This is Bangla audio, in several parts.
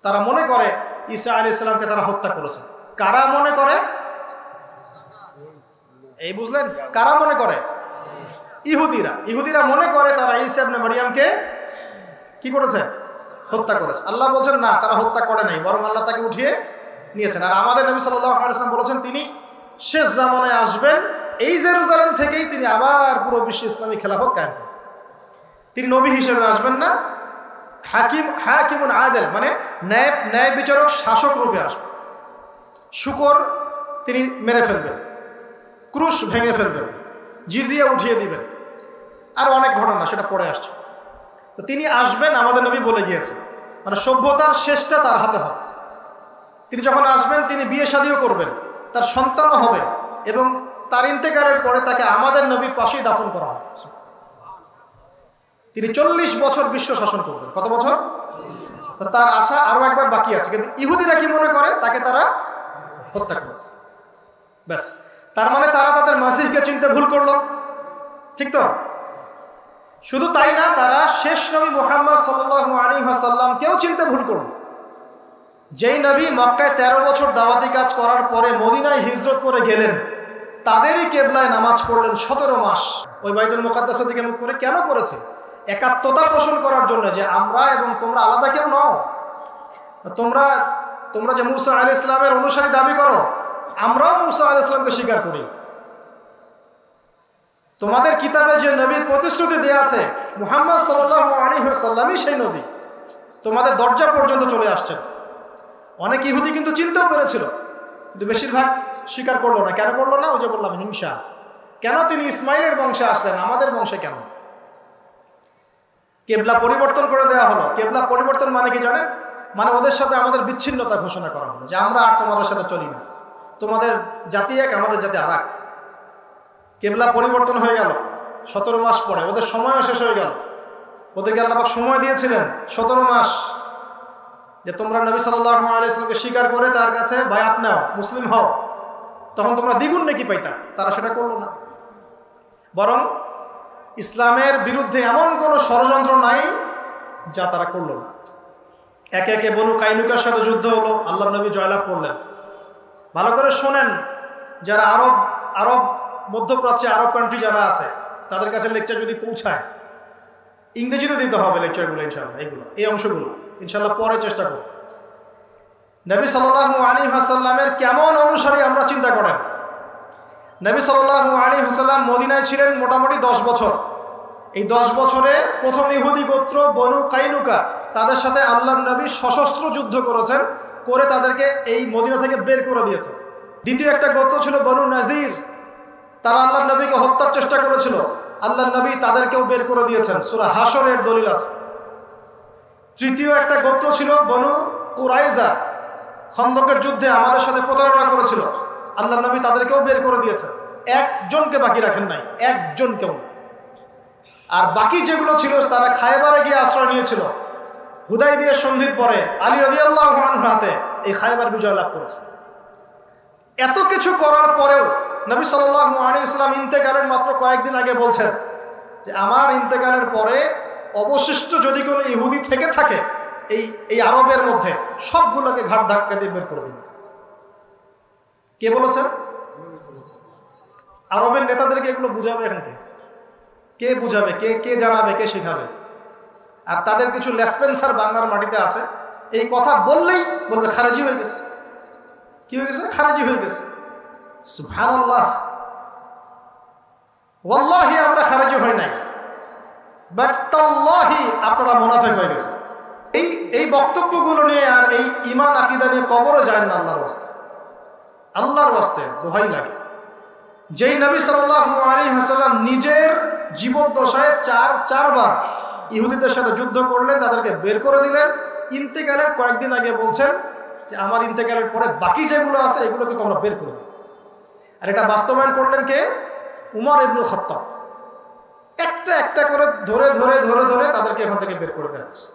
তারা মনে করে ঈসা আলাইহিস সালামকে তারা হত্যা করেছে। কারা মনে করে? এই বুঝলেন, কারা মনে করে? ইহুদিরা মনে করে তারা ঈসা ইবনে মারইয়ামকে কি করেছে? হত্যা করেছে। আল্লাহ বলছেন না, তারা হত্যা করে নাই, বরং আল্লাহ তাকে উঠিয়ে নিয়েছেন। আর আমাদের নবী সাল্লাল্লাহু আলাইহি ওয়াসাল্লাম বলেছেন তিনি শেষ জামানায় আসবেন, এই জেরুজালেম থেকেই তিনি আবার পুরো বিশ্বে ইসলামী খেলাফত কায়েম করবেন। তিনি নবী হিসেবে আসবেন না, হাকিমুন আদেল মানে ন্যায় বিচারক শাসক রূপে আসবেন। শুকর তিনি মেরে ফেলবেন, ক্রুশ ভেঙে ফেলবেন, জিজিয়া উঠিয়ে দিবেন, আর অনেক ঘটনা সেটা পড়ে আসছে। তো তিনি আসবেন, আমাদের নবী বলে গিয়েছেন, মানে সভ্যতার শেষটা তার হাতে হবে। তিনি যখন আসবেন তিনি বিয়ে শাদীও করবেন, তার সন্তানও হবে, এবং তার ইন্তেকালের পরে তাকে আমাদের নবীর পাশেই দাফন করা হবে। তিনি 40 বছর বিশ্ব শাসন করবেন। কত বছর? তার আশা আরো একবার বাকি আছে। কিন্তু ইহুদিরা কি মনে করে? তাকে তারা হত্যা করেছে, ব্যাস। তার মানে তারা তাদের মাসিহকে চিনতে ভুল করলো, ঠিক তো? শুধু তাই না, তারা শেষ নবী মুহাম্মদ সাল্লাল্লাহু আলাইহি ওয়াসাল্লামকেও চিনতে ভুল করলো। যেই নবী মক্কায় 13 বছর দাওয়াতি কাজ করার পরে মদিনায় হিজরত করে গেলেন, তাদেরই কেবলায় নামাজ পড়লেন 17 মাস। ওই বাইতুল মুকাদ্দাসের দিকে মুখ করে কেন করেছে? একাত্মতা পোষণ করার জন্য, যে আমরা এবং তোমরা আলাদা কেউ নও। তোমরা যে মুসা আলাইহিস সালামের অনুসারী দাবি করো, আমরাও মুসা আলাইহিস সালামকে স্বীকার করি। তোমাদের কিতাবে যে নবীর প্রতিশ্রুতি দেয়া আছে মুহাম্মদ সাল্লাল্লাহু আলাইহি ওয়াসাল্লামই সেই নবী, তোমাদের দরজা পর্যন্ত চলে আসছেন। অনেক ইহুদি কিন্তু চিনতেও পেরেছিল, কিন্তু বেশিরভাগ স্বীকার করলো না। কেন করলো না? ওই যে বললাম, হিংসা। কেন তিনি ইসমাইলের বংশে আসলেন, আমাদের বংশে কেন? কেবলা পরিবর্তন করে দেওয়া হলো। কেবলা পরিবর্তন মানে কি জানেন? মানে ওদের সাথে আমাদের বিচ্ছিন্নতা ঘোষণা করা হলো, যে আমরা আর তোমাদের সাথে চলি না, তোমাদের জাতি এক, আমাদের জাতি আর এক। কেবলা পরিবর্তন হয়ে গেল 17 মাস পরে, ওদের সময়ও শেষ হয়ে গেল। ওদেরকে আল্লাহ পাক সময় দিয়েছিলেন 17 মাস, যে তোমরা নবী সাল্লাল্লাহু আলাইহি ওয়াসাল্লামকে স্বীকার করে তার কাছে বায়াত নাও, মুসলিম হও, তখন তোমরা দ্বিগুণ নেকি পাইতা। তারা সেটা করলো না, বরং ইসলামের বিরুদ্ধে এমন কোনো ষড়যন্ত্র নাই যা তারা করলো না। একে একে বনু কাইনুকার সাথে যুদ্ধ হলো, আল্লাহর নবী জয়লাভ করলেন। ভালো করে শোনেন, যারা আরব মধ্যপ্রাচ্যে আরব কান্ট্রি যারা আছে, তাদের কাছে লেকচার যদি পৌঁছায়, ইংরেজিতে দিতে হবে লেকচারগুলো ইনশাআল্লাহ। এই অংশগুলো ইনশাআল্লাহ পরে চেষ্টা করব। নবী সাল্লাল্লাহু আলাইহি ওয়াসাল্লামের কেমন অনুসারী আমরা চিন্তা করেন। নবী সাল্লাল্লাহু আলাইহি ওয়াসাল্লাম মদিনায় ছিলেন মোটামুটি 10 বছর। এই 10 বছরে প্রথম ইহুদি গোত্র বনু কাইনুকা, তাদের সাথে আল্লাহর নবী সশস্ত্র যুদ্ধ করেছেন, করে তাদেরকে এই মদিনা থেকে বের করে দিয়েছেন। দ্বিতীয় একটা গোত্র ছিল বনু নাজির, তারা আল্লাহর নবীকে হত্যার চেষ্টা করেছিল, আল্লাহর নবী তাদেরকেও বের করে দিয়েছেন, সূরা হাশরের দলিল আছে। তৃতীয় একটা গোত্র ছিল বনু কুরাইজা, খন্দকের যুদ্ধে আমাদের সাথে প্রতারণা করেছিল, আল্লাহর নবী তাদেরকেও বের করে দিয়েছেন। একজনকে বাকি রাখেন নাই, একজনকেও। আর বাকি যেগুলো ছিল তারা খায়বারে গিয়ে আশ্রয় নিয়েছিল। হুদাইবিয়া সন্ধির পরে আলী রাদিয়াল্লাহু আনহু হাতে এই খায়বার বিজয় লাভ করেছে। এত কিছু করার পরেও নবী সাল্লাল্লাহু আলাইহি ওয়াসাল্লাম ইন্তেকালের মাত্র কয়েকদিন আগে বলছেন যে আমার ইন্তেকালের পরে অবশিষ্ট যদি কোনো ইহুদি থেকে থাকে এই আরবের মধ্যে, সবগুলোকে ঘাট ধাক্কা দিয়ে বের করে দিন। কে বলেছেন? আরবের নেতাদেরকে এগুলো বুঝাবে এখন কে বুঝাবে? কে জানাবে? কে শেখাবে? আর তাদের কিছু লেসপেন্সার বাংলার মাটিতে আছে, এই কথা বললেই বলবে খারেজি হয়ে গেছে। কি হয়ে গেছে? খারেজি হয়ে গেছে। সুবহানাল্লাহ। ওয়াল্লাহি আমরা খারেজি হই নাই, বাট তাল্লাহি আপনারা মুনাফিক হয়ে গেছে। এই বক্তব্যগুলো নিয়ে আর এই ঈমান আকীদা নিয়ে কবরে যায় না। আল্লাহর ওয়াস্তে দোহাই লাগে। যেই নবী সাল্লাল্লাহু আলাইহি ওয়াসাল্লাম নিজের জীবদ্দশায় চারবার ইহুদিদের সাথে যুদ্ধ করলেন, তাদেরকে বের করে দিলেন, ইন্তেকালের কয়েকদিন আগে বলছেন যে আমার ইন্তেকালের পরে বাকি যেগুলো আছে এগুলোকে তোমরা বের করে দাও। আর এটা বাস্তবায়ন করলেন কে? উমর ইবনুল খাত্তাব। একটা করে ধরে তাদেরকে এখান থেকে বের করে দেওয়া হয়েছে।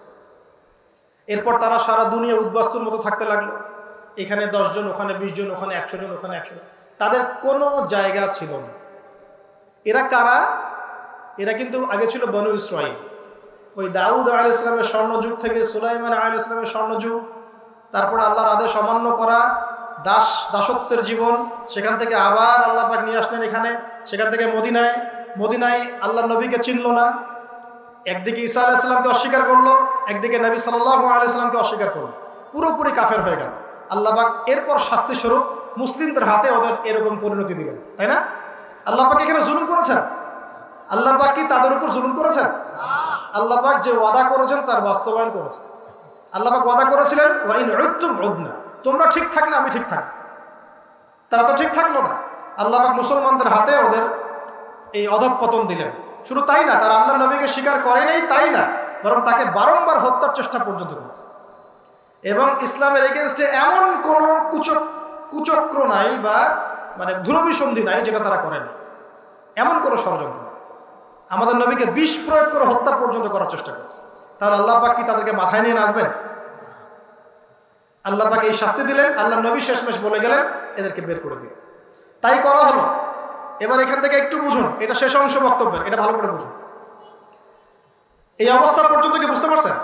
এরপর তারা সারা দুনিয়া উদ্বাস্তুর মতো থাকতে লাগলো। এখানে 10 জন, ওখানে 20 জন, ওখানে 100 জন, ওখানে 100 জন। তাদের কোনো জায়গা ছিল না। এরা কারা? এরা কিন্তু আগে ছিল বনু ইসরাঈল। ওই দাউদ আলাইহিস সালামের স্বর্ণযুগ থেকে সুলাইমান আলাইহিস সালামের স্বর্ণযুগ, তারপরে আল্লাহর আদেশ অমান্য করা, দাসত্বের জীবন, সেখান থেকে আবার আল্লাহ পাক নিয়ে আসলেন এখানে, সেখান থেকে মদিনায় আল্লাহর নবীকে চিনল না, একদিকে ঈসা আলাইহিস সালামকে অস্বীকার করলো, একদিকে নবী সাল্লাল্লাহু আলাইহি সাল্লামকে অস্বীকার করলো, পুরোপুরি কাফের হয়ে গেল। আল্লাহ পাক এরপর শাস্তি স্বরূপ মুসলিমদের হাতে ওদের এরকম পরিণতি দিলেন, তাই না? আল্লাহ পাক এখানে জুলুম করেছেন? আল্লাহ পাক কি তাদের উপর জুলুম করেছেন? আল্লাহ পাক যে ওয়াদা করেছেন তার বাস্তবায়ন করেছেন। আল্লাহ পাক ওয়াদা করেছিলেন ওয়া ইন উদতুম উদনা, তোমরা ঠিক থাকলে আমি ঠিক থাকব। তারা তো ঠিক থাকলো না। আল্লাহ পাক মুসলমানদের হাতে ওদের এই অধঃপতন দিলেন। শুধু তাই না, তারা আল্লাহর নবীকে স্বীকার করে নাই তাই না, বরং তাকে বারংবার হত্যার চেষ্টা পর্যন্ত করেছে। এবং ইসলামের এগেনস্টে এমন কোনো কুচক্র নাই বা মানে ধূরবিসন্ধি নাই যেটা তারা করেনি, এমন কোনো ষড়যন্ত্র। আমাদের নবীকে বিষ প্রয়োগ করে হত্যা পর্যন্ত করার চেষ্টা করছে। তাহলে আল্লাহ পাক কি তাদেরকে মাথায় নিয়ে নাচবেন? আল্লাহ পাক এই শাস্তি দিলেন, আল্লাহ নবী শেষমেশ বলে গেলেন এদেরকে বের করে দিন। তাই করা হলো। এবার এখান থেকে একটু বুঝুন, এটা শেষ অংশ বক্তব্যের, এটা ভালো করে বুঝুন। এই অবস্থা পর্যন্ত কি বুঝতে পারছেন?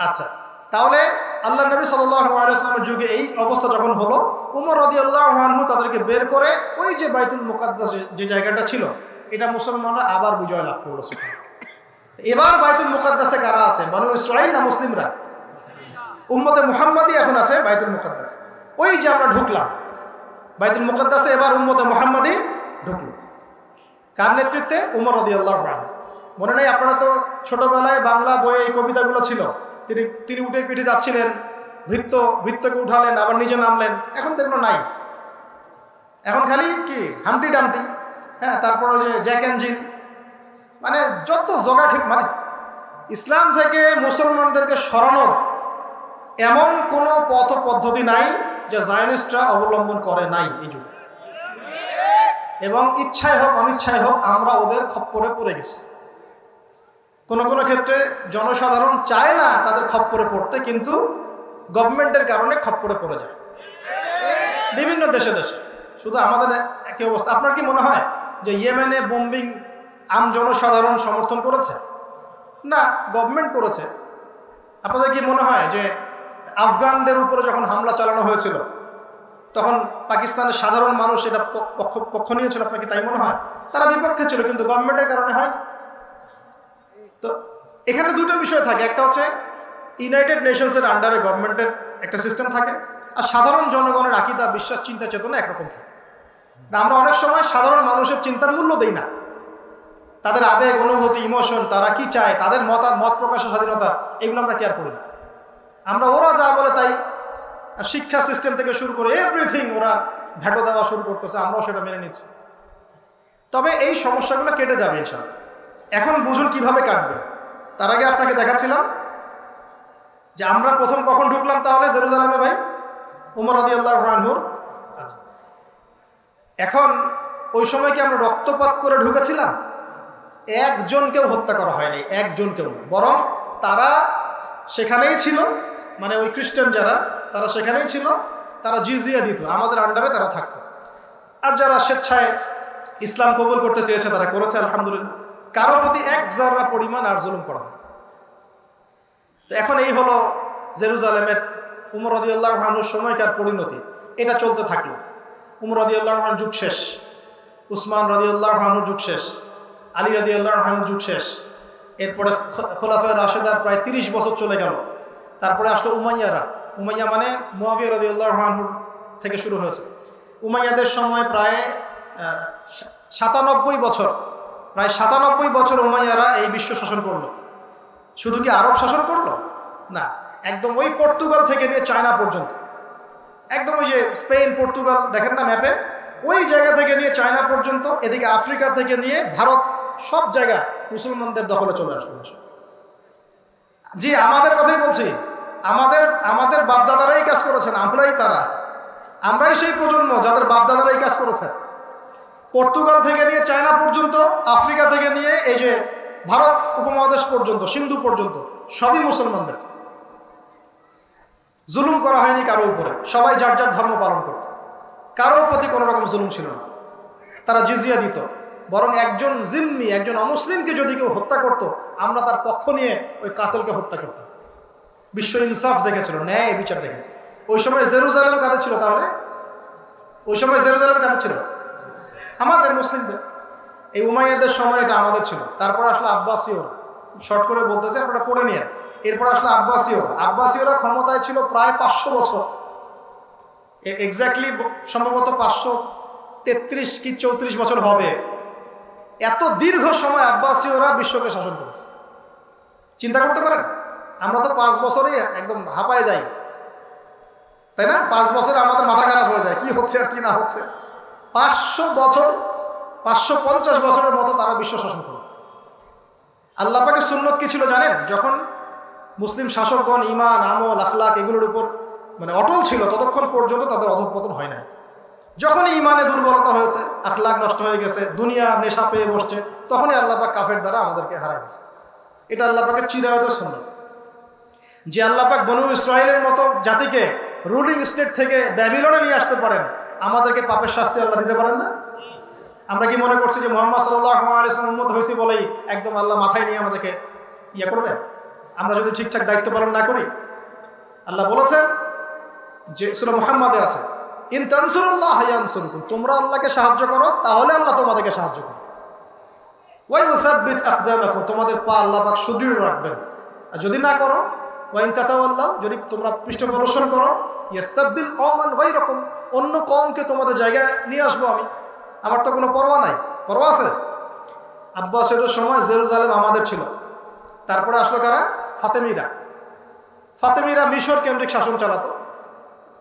আচ্ছা, তাহলে আল্লাহ নবী সাল্লাল্লাহু আলাইহি ওয়াসাল্লামের যুগে এই অবস্থা যখন হলো, উমর রাদিয়াল্লাহু আনহু তাদেরকে বের করে ওই যে বাইতুল মুকাদ্দাস যে জায়গাটা ছিল, এটা মুসলমানরা আবার বিজয় লাভ করলো। এবার বাইতুল মুকাদ্দাসে কারা আছে? বনু ইসরাইল না মুসলিমরা? উম্মতে মুহাম্মাদি এখন আছে বাইতুল মুকাদ্দাস। ওই যে আমরা ঢুকলাম বাইতুল মুকাদ্দাসে, এবার উম্মতে মুহাম্মাদি ঢুকলো। কার নেতৃত্বে? উমর রাদিয়াল্লাহু আনহু। মনে নেই? আপনারা তো ছোটবেলায় বাংলা বইয়ে এই কবিতাগুলো ছিল। তিনি উটের পিঠে যাচ্ছিলেন, ভৃত্যকে উঠালেন, আবার নিজে নামলেন। এখন তো এগুলো নাই, এখন খালি কি হামটি ডামটি, হ্যাঁ, তারপরে যে জ্যাক অ্যান্ড জিল, মানে যত জগা, মানে ইসলাম থেকে মুসলমানদেরকে সরানোর এমন কোনো পথ পদ্ধতি নাই যা জায়নিস্টরা অবলম্বন করে নাই এই যুগে। এবং ইচ্ছায় হোক অনিচ্ছায় হোক আমরা ওদের খপ্পরে পড়ে গেছি। কোনো কোনো ক্ষেত্রে জনসাধারণ চায় না তাদের খপ্পরে পড়তে, কিন্তু গভর্নমেন্টের কারণে খপ্পরে পড়ে যায় বিভিন্ন দেশে। শুধু আমাদের একই অবস্থা। আপনার কি মনে হয় যে ইয়েমেনে বোম্বিং আম জনসাধারণ সমর্থন করেছে? না, গভর্নমেন্ট করেছে। আপনাদের কি মনে হয় যে আফগানদের উপরে যখন হামলা চালানো হয়েছিল তখন পাকিস্তানের সাধারণ মানুষ এটা পক্ষ নিয়েছিল? আপনার কি তাই মনে হয়? তারা বিপক্ষে ছিল, কিন্তু গভর্নমেন্টের কারণে হয়। তো এখানে দুটো বিষয় থাকে, একটা হচ্ছে ইউনাইটেড নেশনসের আন্ডারে গভর্নমেন্টের একটা সিস্টেম থাকে, আর সাধারণ জনগণের আকীদা, বিশ্বাস, চিন্তা চেতনা একরকম থাকে। আমরা অনেক সময় সাধারণ মানুষের চিন্তার মূল্য দেই না, তাদের আবেগ, অনুভূতি, ইমোশন, তারা কি চায়, তাদের মত প্রকাশের স্বাধীনতা, এগুলো আমরা কেয়ার করি না। আমরা ওরা যা বলে তাই, শিক্ষা সিস্টেম থেকে শুরু করে এভরিথিং ওরা ভ্যাটো দেওয়া শুরু করতেছে, আমরাও সেটা মেনে নিচ্ছি। তবে এই সমস্যাগুলো কেটে যাবে ইনশাআল্লাহ। এখন বুঝুন কিভাবে কাটবে। তার আগে আপনাকে দেখাচ্ছিলাম যে আমরা প্রথম কখন ঢুকলাম তাহলে জেরুজালেমে ভাই? উমর রাদিয়াল্লাহু আনহুর। আচ্ছা, এখন ওই সময় কি আমরা রক্তপাত করে ঢুকেছিলাম? একজনকেও হত্যা করা হয়নি, একজনকেও, বরং তারা সেখানেই ছিল, মানে ওই খ্রিস্টান যারা, তারা সেখানেই ছিল, তারা জিজিয়া দিত, আমাদের আন্ডারে তারা থাকতো। আর যারা স্বেচ্ছায় ইসলাম কবুল করতে চেয়েছে তারা করেছে, আলহামদুলিল্লাহ। কারো প্রতি এক জাররা পরিমাণ আর জুলুম করা হয়। তো এখন এই হলো জেরুজালেমের উমর রাদিয়াল্লাহু আনহুর সময়কার পরিণতি। এটা চলতে থাকলো। উমর রাদিয়াল্লাহু আনহুর যুগ শেষ, উসমান রাদিয়াল্লাহু আনহুর যুগ শেষ, আলী রাদিয়াল্লাহু আনহুর যুগ শেষ। এরপরে খোলাফায়ে রাশেদার প্রায় 30 বছর চলে গেল। তারপরে আসলো উমাইয়ারা। উমাইয়া মানে মুআবিয়া রাদিয়াল্লাহু আনহুর থেকে শুরু হয়েছে। উমাইয়াদের সময় প্রায় 97 বছর, প্রায় 97 বছর উমাইয়ারা এই বিশ্ব শাসন করলো। শুধু কি আরব শাসন করলো? না, একদম ওই পর্তুগাল থেকে নিয়ে চায়না পর্যন্ত, একদম ওই যে স্পেন, পর্তুগাল দেখেন না ম্যাপে, ওই জায়গা থেকে নিয়ে চায়না পর্যন্ত, এদিকে আফ্রিকা থেকে নিয়ে ভারত, সব জায়গা মুসলমানদের দখলে চলে আসলো। জি, আমাদের কথাই বলছি, আমাদের বাপদাদারাই কাজ করেছেন, আমরাই সেই প্রজন্ম যাদের বাপদাদারাই কাজ করেছেন। পর্তুগাল থেকে নিয়ে চায়না পর্যন্ত, আফ্রিকা থেকে নিয়ে এই যে ভারত উপমহাদেশ পর্যন্ত, সিন্ধু পর্যন্ত, সবই মুসলমানদের। জুলুম করা হয়নি কারো উপরে, সবাই যার যার ধর্ম পালন করত, কারো প্রতি কোনো রকম জুলুম ছিল না। তারা জিজিয়া দিত, বরং একজন জিম্মি, একজন অমুসলিমকে যদি কেউ হত্যা করত, আমরা তার পক্ষ নিয়ে ওই কাতলকে হত্যা করতাম। বিশ্ব ইনসাফ দেখেছিল, ন্যায় বিচার দেখেছে। ওই সময় জেরুজালেম কাদের ছিল তাহলে? ওই সময় জেরুজালেম কাদের ছিল? আমাদের মুসলিমদের। এই উমাইয়াদের সময় এটা আমাদের ছিল। তারপর আসলে আব্বাসীয়রা, শর্ট করে বলতেছে, আপনারা পড়ে নিয়ে। এরপর আসলে আব্বাসীয়রা। আব্বাসীয়রা ক্ষমতায় ছিল প্রায় 500 বছর, এক্স্যাক্টলি সম্ভবত 533 কি 34 বছর হবে। এত দীর্ঘ সময় আব্বাসীয়রা বিশ্বকে শাসন করেছে। চিন্তা করতে পারেন, আমরা তো 5 বছরেই একদম হাঁপায় যাই, তাই না? 5 বছরে আমাদের মাথা খারাপ হয়ে যায়, কি হচ্ছে আর কি না হচ্ছে। 500 বছর, 550 বছরের মতো তারা বিশ্ব শাসন করে। আল্লাহ পাকের সুন্নত কি ছিল জানেন? যখন মুসলিম শাসকগণ ঈমান, আমল, আখলাক এগুলোর উপর মানে অটল ছিল, ততক্ষণ পর্যন্ত তাদের অধঃপতন হয় না। যখনই ঈমানে দুর্বলতা হয়েছে, আখলাক নষ্ট হয়ে গেছে, দুনিয়া নেশা পেয়ে বসছে, তখনই আল্লাহ পাক কাফের দ্বারা আমাদেরকে হারায় গেছে। এটা আল্লাহ পাকের চিরায়ত সুন্নত, যে আল্লাহ পাক বনু ইসরাইলের মতো জাতিকে রুলিং স্টেট থেকে ব্যাবিলনে নিয়ে আসতে পারেন, আমাদেরকে পাপের শাস্তি আল্লাহ দিতে পারেন না? আমরা কি মনে করছি যে মুহাম্মদ সাল্লাল্লাহু আলাইহি ওয়াসাল্লাম উম্মত হয়েছি বলেই একদম আল্লাহ মাথায় নিয়ে আমাদেরকে করবেন? আমরা যদি ঠিকঠাক দায়িত্ব পালন না করি। আল্লাহ বলেছেন যে সূরা মুহাম্মাদে আছে, ইন তানসুরুল্লাহ ইয়ানসুরকুম, তোমরা আল্লাহকে সাহায্য করো তাহলে আল্লাহ তোমাদেরকে সাহায্য করবে। ওয়া ইউসাব্বিত আকদামাকুম, তোমাদের পা আল্লাহ পাক সুদৃঢ় রাখবেন। আর যদি না করো, ওয়া ইন তাতাওয়াল্লাউ, যদি তোমরা পৃষ্ঠপ্রদর্শন করো, ইস্তাবদিল কওমান গায়রাকুম, অন্য কওমকে তোমাদের জায়গায় নিয়ে আসবো আমি। আমার তো কোনো পরোয়া নাই, পরোয়া আছে? আব্বাসীয়দের সময় জেরুজালেম আমাদের ছিল। তারপরে আসলো কারা? ফাতেমিরা। ফাতেমিরা মিশর কেন্দ্রিক শাসন চালাতো,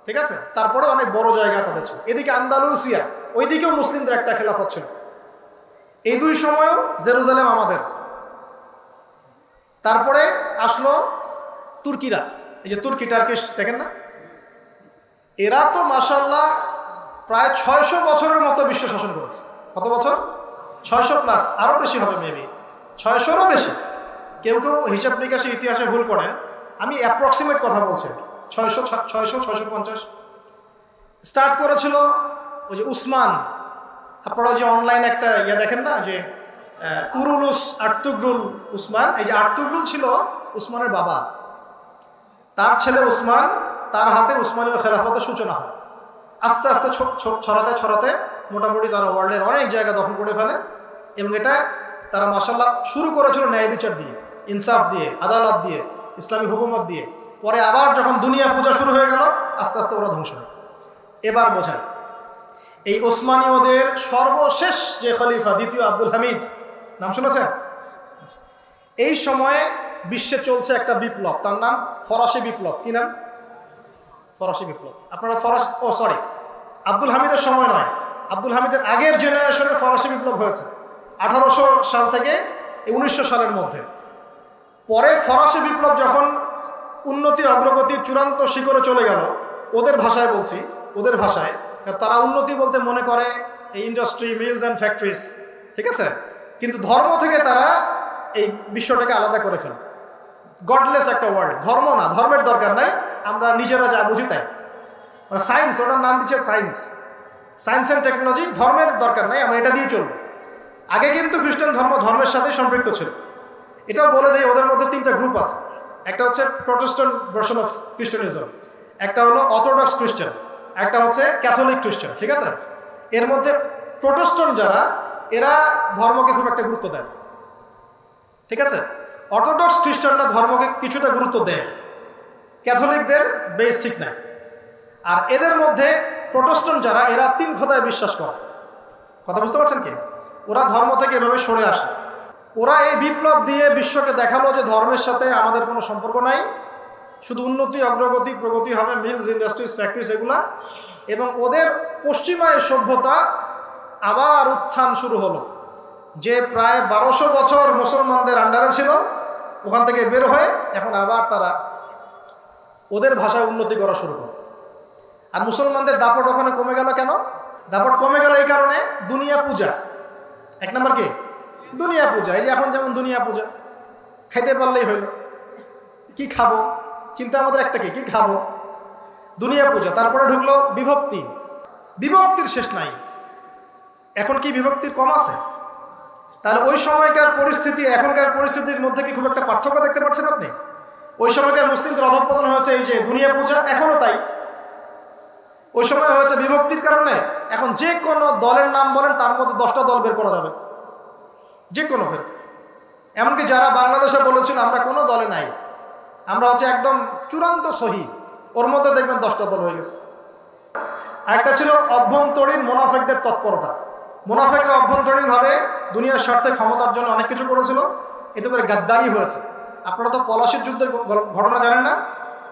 ঠিক আছে? তারপরে অনেক বড় জায়গা তাদের ছিল। এদিকে আন্দালুসিয়া, ওইদিকেও মুসলিমদের একটা খেলাফত ছিল। এই দুই সময়ও জেরুজালেম আমাদের। তারপরে আসলো তুর্কিরা, এই যে তুর্কি, টার্কিশ দেখেন না, এরা তো মাশাআল্লাহ প্রায় 600 বছরের মতো বিশ্ব শাসন করেছে। কত বছর? 600 প্লাস, আরও বেশি হবে মেবি, 600রও বেশি। কেউ কেউ হিসাব নিকাশে ইতিহাসে ভুল করেন, আমি অ্যাপ্রক্সিমেট কথা বলছি। 600, 650 স্টার্ট করেছিল ওই যে উসমান। আপনারা যে অনলাইনে একটা দেখেন না, যে কুরুলুস আর্তুগরুল উসমান, এই যে আর্তুগরুল ছিল উসমানের বাবা, তার ছেলে উসমান, তার হাতে উসমানীয় খেলাফতের সূচনা হয়। আস্তে আস্তে ছড়াতে ছড়াতে মোটামুটি তারা ওয়ার্ল্ডের অনেক জায়গা দখল করে ফেলে। এবং এটা তারা মাশাআল্লাহ শুরু করেছিল ন্যায় বিচার দিয়ে, ইনসাফ দিয়ে, আদালত দিয়ে, ইসলামী হুকুমত দিয়ে। পরে আবার যখন দুনিয়া পূজা শুরু হয়ে গেল, আস্তে আস্তে ওরা ধ্বংস হয়। এবার বোঝেন, এই ওসমানীয়দের সর্বশেষ যে খলিফা, দ্বিতীয় আব্দুল হামিদ, নাম শুনেছেন? এই সময়ে বিশ্বে চলছে একটা বিপ্লব, তার নাম ফরাসি বিপ্লব। কি নাম? ফরাসি বিপ্লব। আপনারা আব্দুল হামিদের সময় নয়, আব্দুল হামিদের আগের জেনারেশনে ফরাসি বিপ্লব হয়েছে 1800 সাল থেকে 1900 সালের মধ্যে। পরে ফরাসি বিপ্লব যখন উন্নতি অগ্রগতির চূড়ান্ত শিখরে চলে গেল, ওদের ভাষায় বলছি, ওদের ভাষায়, তারা উন্নতি বলতে মনে করে এই ইন্ডাস্ট্রি, মিলস অ্যান্ড ফ্যাক্টরিজ, ঠিক আছে? কিন্তু ধর্ম থেকে তারা এই বিশ্বটাকে আলাদা করে ফেলে। গডলেস একটা ওয়ার্ল্ড, ধর্ম না, ধর্মের দরকার নাই, আমরা নিজেরা যা বুঝি তাই। মানে সায়েন্স, ওটার নাম দিচ্ছে সায়েন্স, সায়েন্স অ্যান্ড টেকনোলজি, ধর্মের দরকার নাই, আমরা এটা দিয়ে চলবো। আগে কিন্তু খ্রিস্টান ধর্ম ধর্মের সাথে সম্পৃক্ত ছিল। এটাও বলে দেয়, ওদের মধ্যে 3টা গ্রুপ আছে। একটা হচ্ছে প্রটেস্ট্যান্ট ভার্সন অফ খ্রিস্টানিজম, একটা হলো অর্থোডক্স খ্রিস্টান, একটা হচ্ছে ক্যাথলিক খ্রিস্টান, ঠিক আছে? এর মধ্যে প্রটেস্ট্যান্ট যারা, এরা ধর্মকে খুব একটা গুরুত্ব দেয়, ঠিক আছে? অর্থোডক্স খ্রিস্টানরা ধর্মকে কিছুটা গুরুত্ব দেয়, ক্যাথলিকদের বেশ ঠিক নাই। আর এদের মধ্যে প্রটেস্ট্যান্ট যারা, এরা 3 খোদায় বিশ্বাস করে। কথা বুঝতে পারছেন কি? ওরা ধর্ম থেকে এভাবে সরে আসে। ওরা এই বিপ্লব দিয়ে বিশ্বকে দেখালো যে ধর্মের সাথে আমাদের কোনো সম্পর্ক নাই, শুধু উন্নতি, অগ্রগতি, প্রগতি হবে, মিলস, ইন্ডাস্ট্রিজ, ফ্যাক্টরিজ এগুলা। এবং ওদের পশ্চিমায় সভ্যতা আবার উত্থান শুরু হলো, যে প্রায় 1200 বছর মুসলমানদের আন্ডারে ছিল, ওখান থেকে বের হয়ে এখন আবার তারা ওদের ভাষায় উন্নতি করা শুরু করে। আর মুসলমানদের দাপট ওখানে কমে গেল কেন? দাপট কমে গেল এই কারণে, দুনিয়া পূজা। 1 নম্বর কি? দুনিয়া পূজা। এই যে এখন যেমন দুনিয়া পূজা, খাইতে পারলেই হইল, কি খাবো, চিন্তা আমাদের একটা, কি খাবো, দুনিয়া পূজা। তারপরে ঢুকলো বিভক্তি, বিভক্তির শেষ নাই। এখন কি বিভক্তির কম আছে? তাহলে ওই সময়কার পরিস্থিতি এখনকার পরিস্থিতির মধ্যে কি খুব একটা পার্থক্য দেখতে পাচ্ছেন আপনি? ওই সময়কার মুসলিমদের অধঃপতন হয়েছে এই যে দুনিয়া পূজা, এখনও তাই। ওই সময় হয়েছে বিভক্তির কারণে এখন যে কোনো দলের নাম বলেন তার মধ্যে 10টা দল বের করা যাবে, যে কোনো ফের। এমনকি যারা বাংলাদেশে বলেছিল আমরা কোনো দলে নাই, আমরা হচ্ছে একদম চূড়ান্ত সহি, ওর মধ্যে দেখবেন 10টা দল হয়ে গেছে। আরেকটা ছিল অভ্যন্তরীণ মুনাফিকদের তৎপরতা। মুনাফিকরা অভ্যন্তরীণভাবে দুনিয়ার স্বার্থে ক্ষমতার জন্য অনেক কিছু করেছিল, এতে করে গাদ্দারি হয়েছে। আপনারা তো পলাশির যুদ্ধের ঘটনা জানেন না?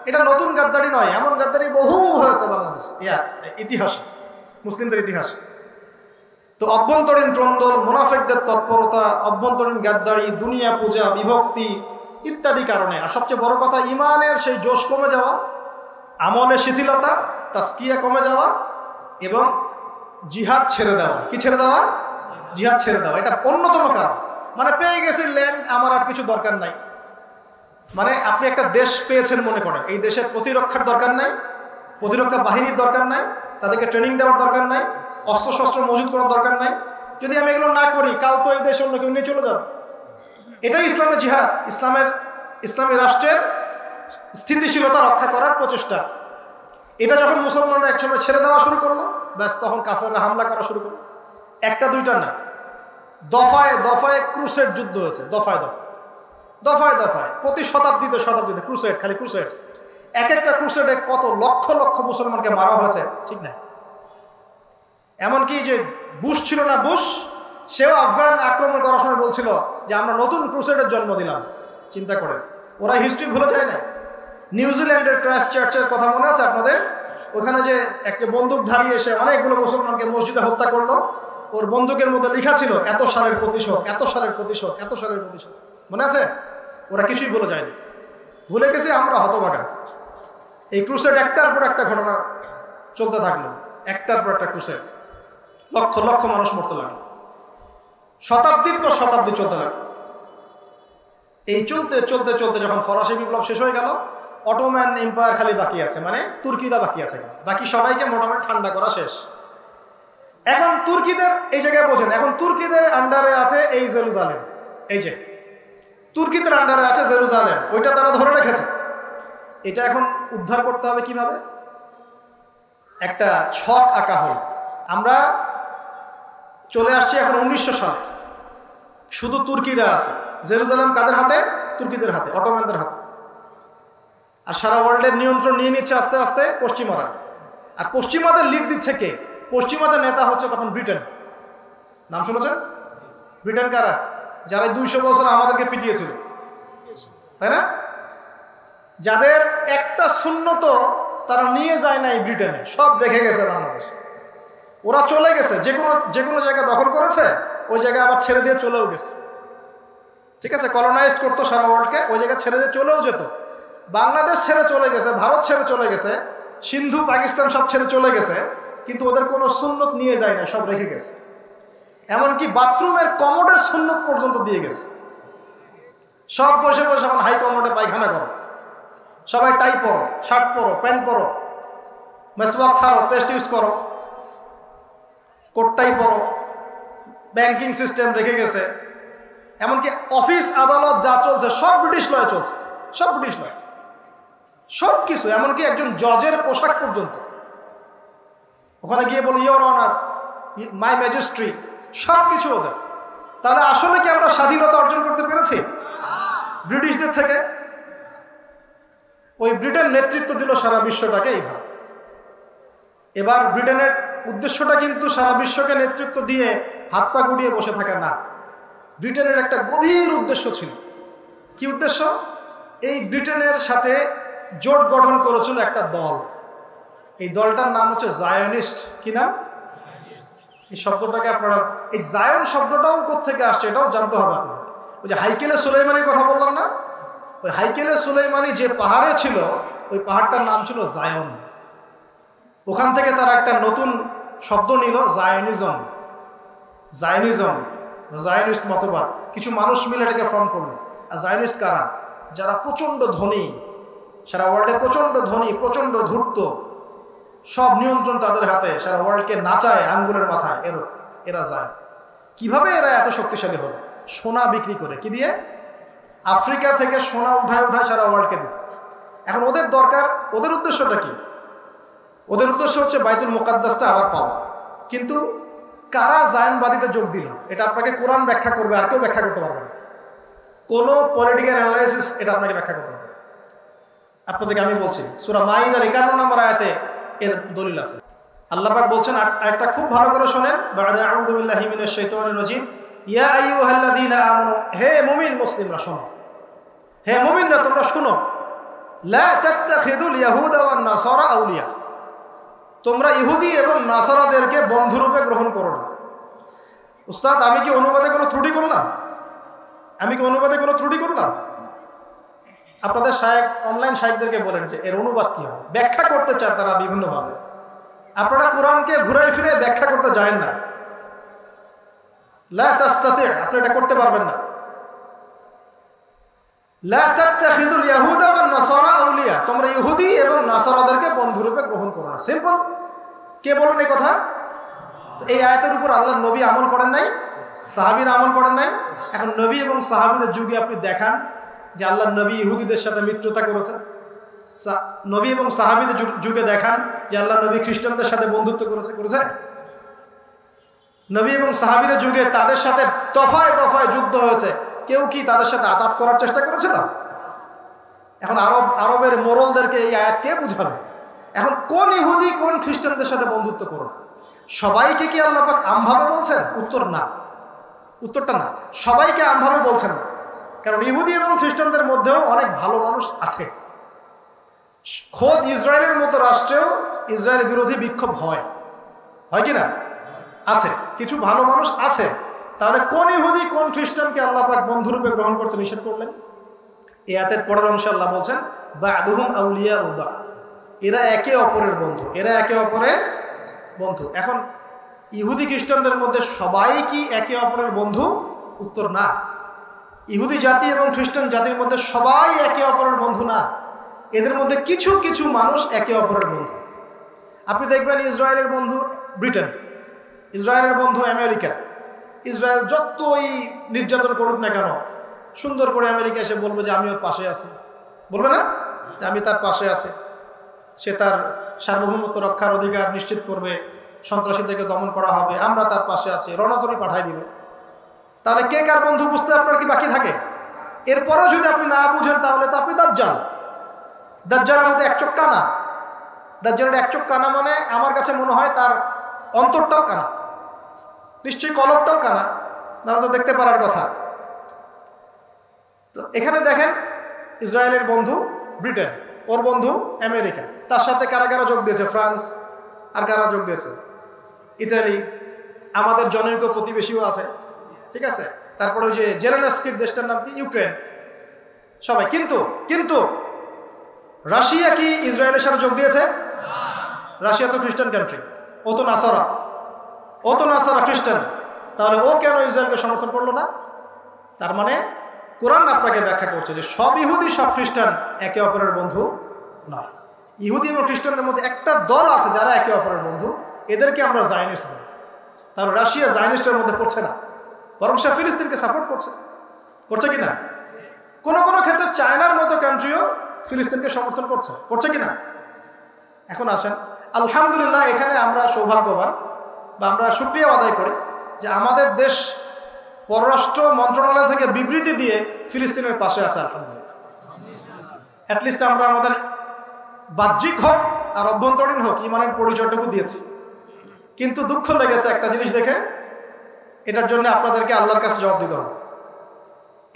এটা নতুন গাদ্দারি নয়, এমন গাদ্দারি বহু হয়েছে বাংলাদেশ ইতিহাসে, মুসলিমদের ইতিহাসে। তো অভ্যন্তরীণ দ্বন্দ্ব, মুনাফিকদের তৎপরতা, অভ্যন্তরীণ গাদ্দারি, দুনিয়া পূজা, বিভক্তি ইত্যাদি কারণে, আর সবচেয়ে বড় কথা ইমানের সেই জোশ কমে যাওয়া, আমলের শিথিলতা, তাসকিয়া কমে যাওয়া এবং জিহাদ ছেড়ে দেওয়া। কি ছেড়ে দেওয়া? জিহাদ ছেড়ে দেওয়া। এটা অন্যতম কারণ। মানে পেয়ে গেছি ল্যান্ড, আমার আর কিছু দরকার নাই। মানে আপনি একটা দেশ পেয়েছেন মনে করেন, এই দেশের প্রতিরক্ষার দরকার নাই, প্রতিরক্ষা বাহিনীর দরকার নাই, তাদেরকে ট্রেনিং দেওয়ার দরকার নাই, অস্ত্রশস্ত্র মজুত করার দরকার নাই। যদি আমি এগুলো না করি, কাল তো এই দেশ অন্য কেউ নিয়ে চলে যাবে। এটাই ইসলামের জিহাদ, ইসলামী রাষ্ট্রের স্থিতিশীলতা রক্ষা করার প্রচেষ্টা। এটা যখন মুসলমানরা একসময় ছেড়ে দেওয়া শুরু করলো, ব্যাস তখন কাফেররা হামলা করা শুরু করলো। একটা দুইটা না, দফায় দফায় ক্রুসেড যুদ্ধ হয়েছে, দফায় দফায় দফায় দফায় প্রতি শতাব্দীতে শতাব্দীতে ক্রুসেড, খালি ক্রুসেড। এক একটা ক্রুসেডে কত লক্ষ লক্ষ মুসলমানকে মারা হয়েছে ঠিক না? এমনকি যে বুশ ছিল না, বুশ, সেও আফগান আক্রমণ করার সময় বলছিল যে আমরা নতুন ক্রুসেডের জন্ম দিলাম। চিন্তা করেন, ওরা হিস্ট্রি ভুলে যায় না। নিউজিল্যান্ডের ক্রাইস্ট চার্চের কথা মনে আছে আপনাদের? ওখানে যে একটা বন্দুকধারী এসে অনেকগুলো মুসলমানকে মসজিদে হত্যা করলো, ওর বন্দুকের মধ্যে লেখা ছিল এত সালের প্রতিশোধ, এত সালের প্রতিশোধ, এত সালের প্রতিশোধ। মনে আছে? ওরা কিছুই ভুলে যায়নি, ভুলে গেছে আমরা হতভাগা। এই ক্রুসেড একটার পর একটা ঘটনা চলতে থাকলো, একটার পর একটা ক্রুসেড, লক্ষ লক্ষ মানুষ মরতে লাগলো, শতাব্দীর পর শতাব্দী চলতে লাগলো। এই চলতে চলতে চলতে যখন ফরাসি বিপ্লব শেষ হয়ে গেল, অটোম্যান এম্পায়ার খালি বাকি আছে, মানে তুর্কিরা বাকি আছে, বাকি সবাইকে মোটামুটি ঠান্ডা করা শেষ। এখন তুর্কিদের এই জায়গায় বোঝেন, এখন তুর্কিদের আন্ডারে আছে এই জেরুজালেম, এই যে তুর্কিদের আন্ডারে আছে জেরুজালেম, ওইটা তারা ধরে রেখেছে। এটা এখন উদ্ধার করতে হবে কিভাবে? একটা ছক আঁকা হল। আমরা চলে আসছি এখন 1900 সালে, শুধু তুর্কিরা আছে। জেরুজালেম কাদের হাতে? তুর্কিদের হাতে, অটোম্যানদের হাতে। আর সারা ওয়ার্ল্ডের নিয়ন্ত্রণ নিয়ে নিচ্ছে আস্তে আস্তে পশ্চিমারা। আর পশ্চিমাদের লিড দিচ্ছে কে? পশ্চিমাদের নেতা হচ্ছে তখন ব্রিটেন। নাম শুনেছেন? ব্রিটেন কারা? যারা 200 বছর আমাদেরকে পিটিয়েছিল, তাই না? যাদের একটা সুন্নত তারা নিয়ে যায় নাই ব্রিটেনে, সব রেখে গেছে বাংলাদেশ। ওরা চলে গেছে, যে কোনো জায়গা দখল করেছে, ওই জায়গায় আবার ছেড়ে দিয়ে চলেও গেছে। ঠিক আছে, কলোনাইজড করতো সারা ওয়ার্ল্ডকে, ওই জায়গায় ছেড়ে দিয়ে চলেও যেত। বাংলাদেশ ছেড়ে চলে গেছে, ভারত ছেড়ে চলে গেছে, সিন্ধু পাকিস্তান সব ছেড়ে চলে গেছে, কিন্তু ওদের কোনো সুন্নত নিয়ে যায় না, সব রেখে গেছে। এমনকি বাথরুমের কমোডের সুন্নত পর্যন্ত দিয়ে গেছে। সব বসে বসে এখন হাই কমোডে পায়খানা করো, সবাই টাই পরো, শার্ট পরো, প্যান্ট পরো, মেসওয়াক ছাড়ো, পেস্ট ইউজ করো, কোটটাই পরো। ব্যাংকিং সিস্টেম রেখে গেছে, এমনকি অফিস আদালত যা চলছে সব ব্রিটিশ লয়ে চলছে, সব ব্রিটিশ লয়, সব কিছু। এমনকি একজন জজের পোশাক পর্যন্ত ওখানে গিয়ে বলো ইয়োর অনার, মাই ম্যাজিস্ট্রি, সব কিছু ওদের। তাহলে আসলে কি আমরা স্বাধীনতা অর্জন করতে পেরেছি ব্রিটিশদের থেকে? ওই ব্রিটেন নেতৃত্ব দিল সারা বিশ্বটাকে এইভাবে। এবার ব্রিটেনের উদ্দেশ্যটা কিন্তু সারা বিশ্বকে নেতৃত্ব দিয়ে হাত পা গুটিয়ে বসে থাকা না। ব্রিটেনের একটা গভীর উদ্দেশ্য ছিল। কি উদ্দেশ্য? এই ব্রিটেনের সাথে জোট গঠন করেছিল একটা দল, এই দলটার নাম হচ্ছে জায়নিস্ট। কি নাম? এই শব্দটাকে আপনারা, এই জায়ন শব্দটাও কোত্থেকে আসছে এটাও জানতে হবে আপনার। ওই যে হাইকেলে সুলাইমানির কথা বললাম না, ওই হাইকেলে সুলাইমানি যে পাহাড়ে ছিল, ওই পাহাড়টার নাম ছিল জায়ন। ওখান থেকে তারা একটা নতুন শব্দ নিল, জায়নিজম। জায়নিজম, জায়নিস্ট মতবাদ, কিছু মানুষ মিলে এটাকে ফর্ম করলো। আর জায়নিস্ট কারা? যারা প্রচণ্ড ধনী, সারা ওয়ার্ল্ডে প্রচণ্ড ধনী, প্রচণ্ড ধূর্ত, সব নিয়ন্ত্রণ তাদের হাতে, সারা ওয়ার্ল্ডকে নাচায় আঙ্গুলের মাথায়, এরা যায়। কিভাবে এরা এত শক্তিশালী হলো? সোনা বিক্রি করে। কি দিয়ে? আফ্রিকা থেকে সোনা উঠায় উঠায় সারা ওয়ার্ল্ডকে দিত। এখন ওদের দরকার, ওদের উদ্দেশ্যটা কি? ওদের উদ্দেশ্য হচ্ছে বাইতুল মুকাদ্দাসটা আবার পাওয়া। কিন্তু কারা জায়নবাদীতে যোগ দিল এটা আপনাকে কোরআন ব্যাখ্যা করবে, আর কেউ ব্যাখ্যা করতে পারবে না। কোনো পলিটিক্যাল অ্যানালাইসিস এটা আপনাকে ব্যাখ্যা করতে পারবে। আপনাদেরকে আমি বলছি, সূরা মাইদার 51 নম্বর আয়াতে এর দলিল আছে। আল্লাহ পাক বলছেন, আয়াতটা খুব ভালো করে শোনেন, বা'দা আউযু বিল্লাহি মিনাশ শাইতানির রাজীম, ইয়া আইয়ুহাল্লাযীনা আমানু, হে মুমিন মুসলিমরা শোনো, হে মুমিনরা তোমরা শুনো, লা তাত্তাখিযুল ইয়াহুদা ওয়ান নাসারা আউলিয়া, তোমরা ইহুদি এবং নাসারাদেরকে বন্ধুরূপে গ্রহণ করো না। উস্তাদ, আমি কি অনুবাদে কোনো ত্রুটি করলাম? আপনাদের শায়েখ, অনলাইন শায়েখদেরকে বলেন যে এর অনুবাদ কি হবে। ব্যাখ্যা করতে চান তারা বিভিন্নভাবে। আপনারা কোরআনকে ঘুরাই ফিরে ব্যাখ্যা করতে যায়েন না, লা তাস্তাতি', আপনি এটা করতে পারবেন না। লা তাত্তাখিযুল ইয়াহুদা ওয়ান নাসারা আউলিয়া, তোমরা ইহুদি এবং নাসারাদেরকে বন্ধুরূপে গ্রহণ করো না। সিম্পল। কে বলেন এই কথা? এই আয়াতের উপর আল্লাহর নবী আমল করেন নাই, সাহাবীরা আমল করেন নাই। এখন নবী এবং সাহাবীদের যুগে আপনি দেখান যে আল্লাহর নবী ইহুদিদের সাথে মিত্রতা করেছেন। নবী এবং সাহাবীদের যুগে দেখান যে আল্লাহর নবী খ্রিস্টানদের সাথে বন্ধুত্ব করেছে। নবী এবং সাহাবীদের যুগে তাদের সাথে দফায় দফায় যুদ্ধ হয়েছে। কেউ কি তাদের সাথে আতাত করার চেষ্টা করেছিল? এখন আরবের মোরলদেরকে এই আয়াত কে বুঝাবে? এখন কোন ইহুদি কোন খ্রিস্টানদের সাথে বন্ধুত্ব করুন? সবাইকে কি আল্লাহ পাক আমভাবে বলছেন? উত্তরটা না, সবাইকে আমভাবে বলছেন না। কারণ ইহুদি এবং খ্রিস্টানদের মধ্যেও অনেক ভালো মানুষ আছে। খোদ ইসরায়েলের মতো রাষ্ট্রেও ইসরায়েল বিরোধী বিক্ষোভ হয় কি না? আছে, কিছু ভালো মানুষ আছে। তাহলে কোন ইহুদি কোন খ্রিস্টানকে আল্লাহ পাক বন্ধুরূপে গ্রহণ করতে নিষেধ করলেন? এই আয়াতের পরের অংশে আল্লাহ বলছেন, বা'দুহুম আউলিয়াউ বা'দ, এরা একে অপরের বন্ধু। এখন ইহুদি খ্রিস্টানদের মধ্যে সবাই কি একে অপরের বন্ধু? উত্তর না। ইহুদি জাতি এবং খ্রিস্টান জাতির মধ্যে সবাই একে অপরের বন্ধু না। এদের মধ্যে কিছু কিছু মানুষ একে অপরের বন্ধু। আপনি দেখবেন ইসরায়েলের বন্ধু ব্রিটেন, ইসরায়েলের বন্ধু আমেরিকা। ইসরায়েল যতই নির্যাতন করুক না কেন, সুন্দর করে আমেরিকা এসে বলবে যে আমি ওর পাশে আছি। বলবে না যে আমি তার পাশে আছি? সে তার সার্বভৌমত্ব রক্ষার অধিকার নিশ্চিত করবে, সন্ত্রাসীদেরকে দমন করা হবে, আমরা তার পাশে আছি, রণতরী পাঠাই দিবে। তাহলে কে কার বন্ধু বুঝতে আপনার কি বাকি থাকে? এরপরেও যদি আপনি না বুঝেন তাহলে তো আপনি দাজ্জালের মধ্যে এক চোখ কানা। দাজ্জালের এক চোখ কানা মানে আমার কাছে মনে হয় তার অন্তরটাও কানা, নিশ্চয়ই কলবটাও কানা, না তো দেখতে পারার কথা। তো এখানে দেখেন, ইসরায়েলের বন্ধু ব্রিটেন, ওর বন্ধু আমেরিকা, তার সাথে কারা কারা যোগ দিয়েছে? ফ্রান্স, আর কারা যোগ দিয়েছে? ইতালি, আমাদের জনৈক প্রতিবেশীও আছে, ঠিক আছে। তারপরে ওই যে জেলেনস্কির দেশটার নাম কি? ইউক্রেন, সবাই। কিন্তু রাশিয়া কি ইসরায়েলের সাথে যোগ দিয়েছে? রাশিয়া তো খ্রিস্টান কান্ট্রি, ও তো নাসারা খ্রিস্টান। তাহলে ও কেন ইসরায়েলকে সমর্থন করলো না? তার মানে কোরআন আপনাকে ব্যাখ্যা করছে যে সব ইহুদি সব খ্রিস্টান একে অপরের বন্ধু নয়। ইহুদি এবং খ্রিস্টানদের মধ্যে একটা দল আছে যারা একে অপরের বন্ধু, এদেরকে আমরা জায়নিস্ট বলি। তাহলে রাশিয়া জায়নিস্টের মধ্যে পড়ছে না, বরং সে ফিলিস্তিনকে সাপোর্ট করছে কিনা? কোনো ক্ষেত্রে চায়নার মতো কান্ট্রিও ফিলিস্তিনকে সমর্থন করছে কিনা? এখন আসেন, আলহামদুলিল্লাহ, এখানে আমরা সৌভাগ্যবান বা আমরা শুকরিয়া আদায় করি যে আমাদের দেশ পররাষ্ট্র মন্ত্রণালয় থেকে বিবৃতি দিয়ে ফিলিস্তিনের পাশে আছে। আলহামদুলিল্লাহ, অ্যাটলিস্ট আমরা আমাদের বাহ্যিক হোক আর অভ্যন্তরীণ হোক ইমানের পরিচয়টুকু দিয়েছি। কিন্তু দুঃখ লেগেছে একটা জিনিস দেখে, এটার জন্য আপনাদেরকে আল্লাহর কাছে জবাব দিতে হবে।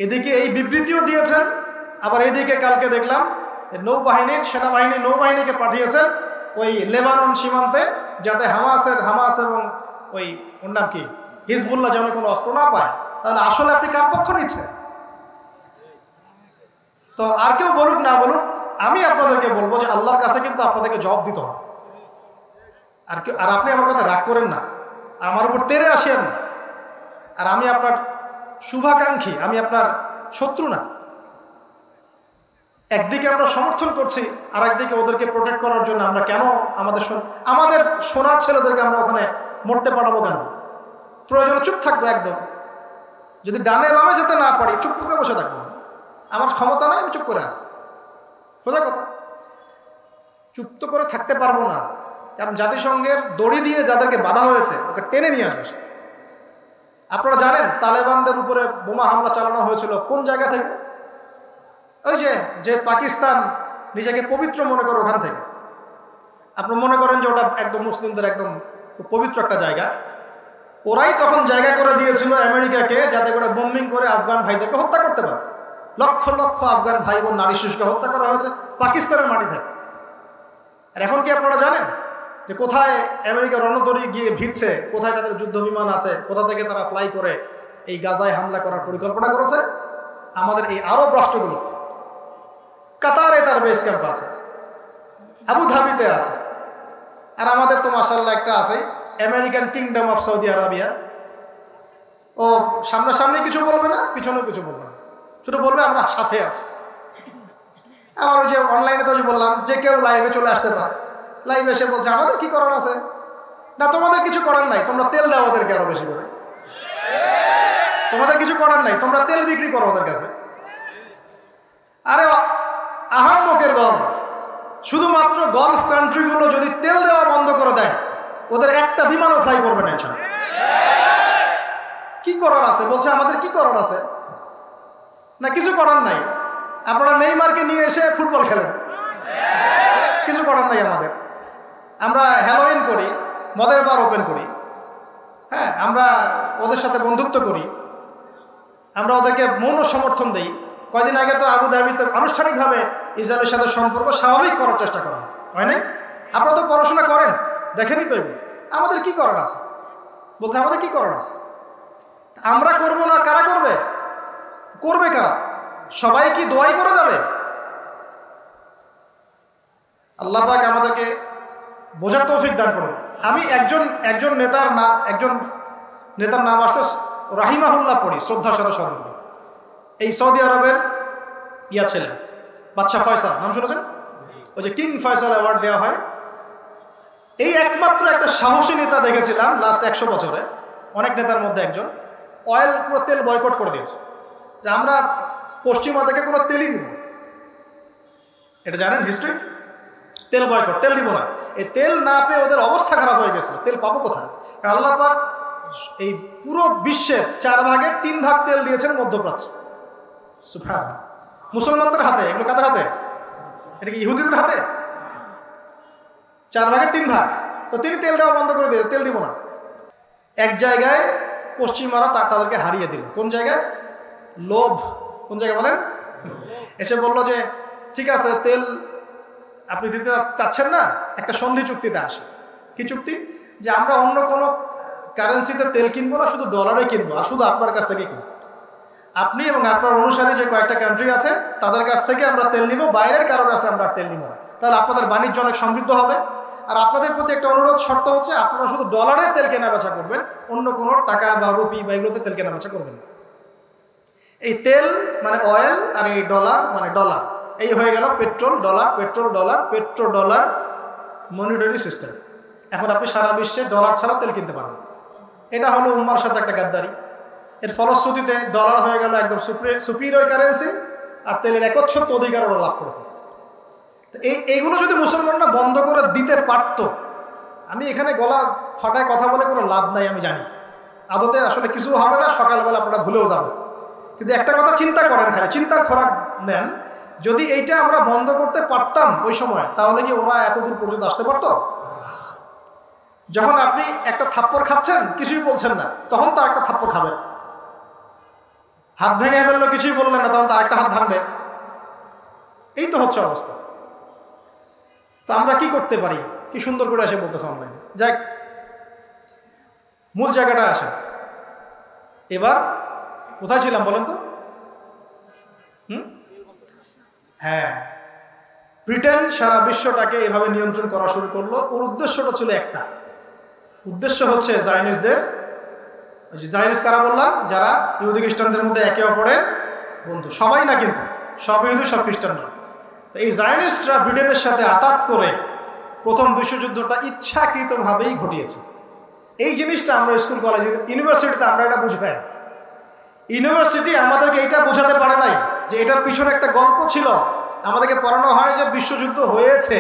এদিকে এই বিবৃতিও দিয়েছেন, আবার এদিকে কালকে দেখলাম সেনাবাহিনী নৌবাহিনীকে পাঠিয়েছেন ওই লেবানন সীমান্তে, যাতে হামাস এবং ওই ওর নাম কি হিজবুল্লাহ যেন কোনো অস্ত্র না পায়। তাহলে আসলে আপনি কার পক্ষ নিচ্ছেন? তো আর কেউ বলুক না বলুক, আমি আপনাদেরকে বলবো যে আল্লাহর কাছে কিন্তু আপনাদেরকে জবাব দিতে হবে। আর আপনি আমার কথা রাগ করেন না, আমার উপর তেড়ে আসেন না। আর আমি আপনার শুভাকাঙ্ক্ষী, আমি আপনার শত্রু না। একদিকে আমরা সমর্থন করছি, আর একদিকে ওদেরকে প্রোটেক্ট করার জন্য আমরা কেন আমাদের সোনার ছেলেদেরকে আমরা ওখানে মরতে পাঠাবো কেন? প্রয়োজনে চুপ থাকবো একদম। যদি ডানে বামে যেতে না পারি, চুপ করে বসে থাকবো। আমার ক্ষমতা নাই, আমি চুপ করে আছি, সোজা কথা। চুপ তো করে থাকতে পারবো না, কারণ জাতিসংঘের দড়ি দিয়ে যাদেরকে বাধা হয়েছে ওকে টেনে নিয়ে আসবে সে। আপনারা জানেন তালেবানদের উপরে বোমা হামলা চালানো হয়েছিল কোন জায়গা থেকে? ওই যে পাকিস্তান নিজেকে পবিত্র মনে করে ওখান থেকে। আপনি মনে করেন যে ওটা একদম মুসলিমদের একদম পবিত্র একটা জায়গা, ওরাই তখন জায়গা করে দিয়েছিল আমেরিকাকে যাতে করে বোম্বিং করে আফগান ভাইদেরকে হত্যা করতে পারে। লক্ষ লক্ষ আফগান ভাই বোন নারী শিশুকে হত্যা করা হয়েছে পাকিস্তানের মাটি থেকে। আর এখন কি আপনারা জানেন যে কোথায় আমেরিকার রণতরী গিয়ে ভিড়ছে, কোথায় তাদের যুদ্ধ বিমান আছে, কোথা থেকে তারা ফ্লাই করে এই গাজায় হামলা করার পরিকল্পনা করেছে? আমাদের এই আরব রাষ্ট্রগুলো। কাতারে তার বেস ক্যাম্প আছে, আবুধাবিতে আছে, আর আমাদের তো মাশাআল্লাহ একটা আছে American kingdom of Saudi Arabia. ও সামনাসামনি কিছু বলবে না, পিছনেও কিছু বলবে না, শুধু বলবে আমরা সাথে আছি। আমার ওই যে অনলাইনে তো বললাম যে কেউ লাইভে চলে আসতে পারে, লাইভে এসে বলছে আমাদের কি করার আছে? না, তোমাদের কিছু করার নাই, তোমরা তেল দাও ওদেরকে আরো বেশি করে। তোমাদের কিছু করার নাই, তোমরা তেল বিক্রি করো ওদের কাছে। আরে আহাম্মকের দল, শুধুমাত্র গলফ কান্ট্রিগুলো যদি তেল দেওয়া বন্ধ করে দেয় ওদের একটা বিমানও ফ্লাই করবে না। কি করার আছে বলছে, আমাদের কি করার আছে? না, কিছু করার নাই। আপনারা নেইমারকে নিয়ে এসে ফুটবল খেলেন, কিছু করার নাই আমাদের। আমরা হ্যালোইন করি, মদের বার ওপেন করি, হ্যাঁ, আমরা ওদের সাথে বন্ধুত্ব করি, আমরা ওদেরকে মৌন সমর্থন দিই। কয়দিন আগে তো আবুধাবিতে আনুষ্ঠানিকভাবে ইসরায়েলের সাথে সম্পর্ক স্বাভাবিক করার চেষ্টা করা হয় নাই? আপনারা তো পড়াশোনা করেন, দেখেনি তো? আমাদের কি করার আছে বলছে, আমাদের কি করার আছে? আমরা করব না, কারা করবে? করবে কারা? সবাই কি দোয়াই করে যাবে? আল্লাহ পাক আমাদেরকে বোঝার তৌফিক দান করুন। আমি একজন নেতার নাম আসলে রাহিমাহুল্লাহ পড়ি, শ্রদ্ধার সাথে স্মরণ করি। এই সৌদি আরবের ছিলেন বাদশাহ ফয়সাল, নাম শুনেছেন? ওই যে কিং ফয়সাল অ্যাওয়ার্ড দেওয়া হয়। এই একমাত্র একটা সাহসী নেতা দেখেছিলাম লাস্ট 100 বছরে, অনেক নেতার মধ্যে একজন। অয়েল, পুরো তেল বয়কট করে দিয়েছে, যে আমরা পশ্চিমা থেকে কোনো তেলই দিব না। এটা জানেন হিস্ট্রি? তেল বয়কট, তেল দিব না। এই তেল না পেয়ে ওদের অবস্থা খারাপ হয়ে গেছিল। তেল পাবো কোথায়? কারণ আল্লাহ পাক এই পুরো বিশ্বের 4 ভাগের 3 ভাগ তেল দিয়েছেন মধ্যপ্রাচ্যে। সুবহানাল্লাহ। মুসলমানদের হাতে, এগুলো কাদের হাতে? এটা কি ইহুদিদের হাতে? 4 ভাগের 3 ভাগ। তো তিনি তেল দেওয়া বন্ধ করে দিয়ে, তেল দিব না। এক জায়গায় পশ্চিমারা তাদেরকে হারিয়ে দিল। কোন জায়গায়? লোভ। কোন জায়গায় বলেন? এসে বলল যে ঠিক আছে, তেল আপনি দিতে চাচ্ছেন না, একটা সন্ধি চুক্তিতে আসে। কি চুক্তি? যে আমরা অন্য কোনো কারেন্সিতে তেল কিনবো না, শুধু ডলারে কিনবো, আর শুধু আপনার কাছ থেকে কিনবো। আপনি এবং আপনার অনুসারী যে কয়েকটা কান্ট্রি আছে তাদের কাছ থেকে আমরা তেল নিব, বাইরের কারো কাছে আমরা তেল নিব না। তাহলে আপনাদের বাণিজ্য অনেক সমৃদ্ধ হবে। আর আপনাদের প্রতি একটা অনুরোধ, শর্ত হচ্ছে আপনারা শুধু ডলারে তেল কেনা বেচা করবেন, অন্য কোনো টাকা বা রুপি বা এগুলোতে তেল কেনা বেচা করবেন না। এই তেল মানে অয়েল, আর এই ডলার মানে ডলার। এই হয়ে গেল petrol dollar, petrol dollar, petro dollar monetary system. এখন আপনি সারা বিশ্বে ডলার ছাড়া তেল কিনতে পারবেন। এটা হলো উম্মার সাথে একটা গাদ্দারি। এর ফলশ্রুতিতে ডলার হয়ে গেল একদম সুপিরিয়র কারেন্সি, আর তেলের একচ্ছত্র অধিকার ওরা লাভ করে। তো এইগুলো যদি মুসলমানরা বন্ধ করে দিতে পারত, আমি এখানে গলা ফাটায় কথা বলে কোনো লাভ নাই, আমি জানি আদতে আসলে কিছু হবে না, সকালবেলা আপনারা ভুলেও যাবেন। কিন্তু একটা কথা চিন্তা করেন, খালি চিন্তার খোরাক নেন, যদি এইটা আমরা বন্ধ করতে পারতাম ওই সময়, তাহলে কি ওরা এত দূর পর্যন্ত আসতে পারত? যখন আপনি একটা থাপ্পড় খাচ্ছেন, কিছুই বলছেন না, তখন তো একটা থাপ্পড় খাবেন। হাত ভেঙে ফেললো, কিছুই বললেন না, তখন তো আরেকটা হাত ভাঙবে। এই তো হচ্ছে অবস্থা। তো আমরা কি করতে পারি? কি সুন্দর করে এসে বলতেছে অনলাইনে। যাক, মূল জায়গাটা আসে। এবার কোথায় ছিলাম বলেন তো? হ্যাঁ, ব্রিটেন সারা বিশ্বটাকে এভাবে নিয়ন্ত্রণ করা শুরু করলো। ওর উদ্দেশ্যটা ছিল একটা, উদ্দেশ্য হচ্ছে জায়নিস্টদের, জায়নিস্ট কারা বললাম? যারা ইহুদি খ্রিস্টানদের মধ্যে একে অপরের বন্ধু। সবাই না কিন্তু, সব ইহুদি সব খ্রিস্টান না। তো এই জায়নিস্টরা ব্রিটেনের সাথে আতাত করে প্রথম বিশ্বযুদ্ধটা ইচ্ছাকৃতভাবেই ঘটিয়েছে। এই জিনিসটা আমরা স্কুল কলেজ ইউনিভার্সিটিতে আমরা এটা বুঝি না। ইউনিভার্সিটি আমাদেরকে এটা বোঝাতে পারে নাই যে এটার পিছনে একটা গল্প ছিল। আমাদেরকে পড়ানো হয় যে বিশ্বযুদ্ধ হয়েছে,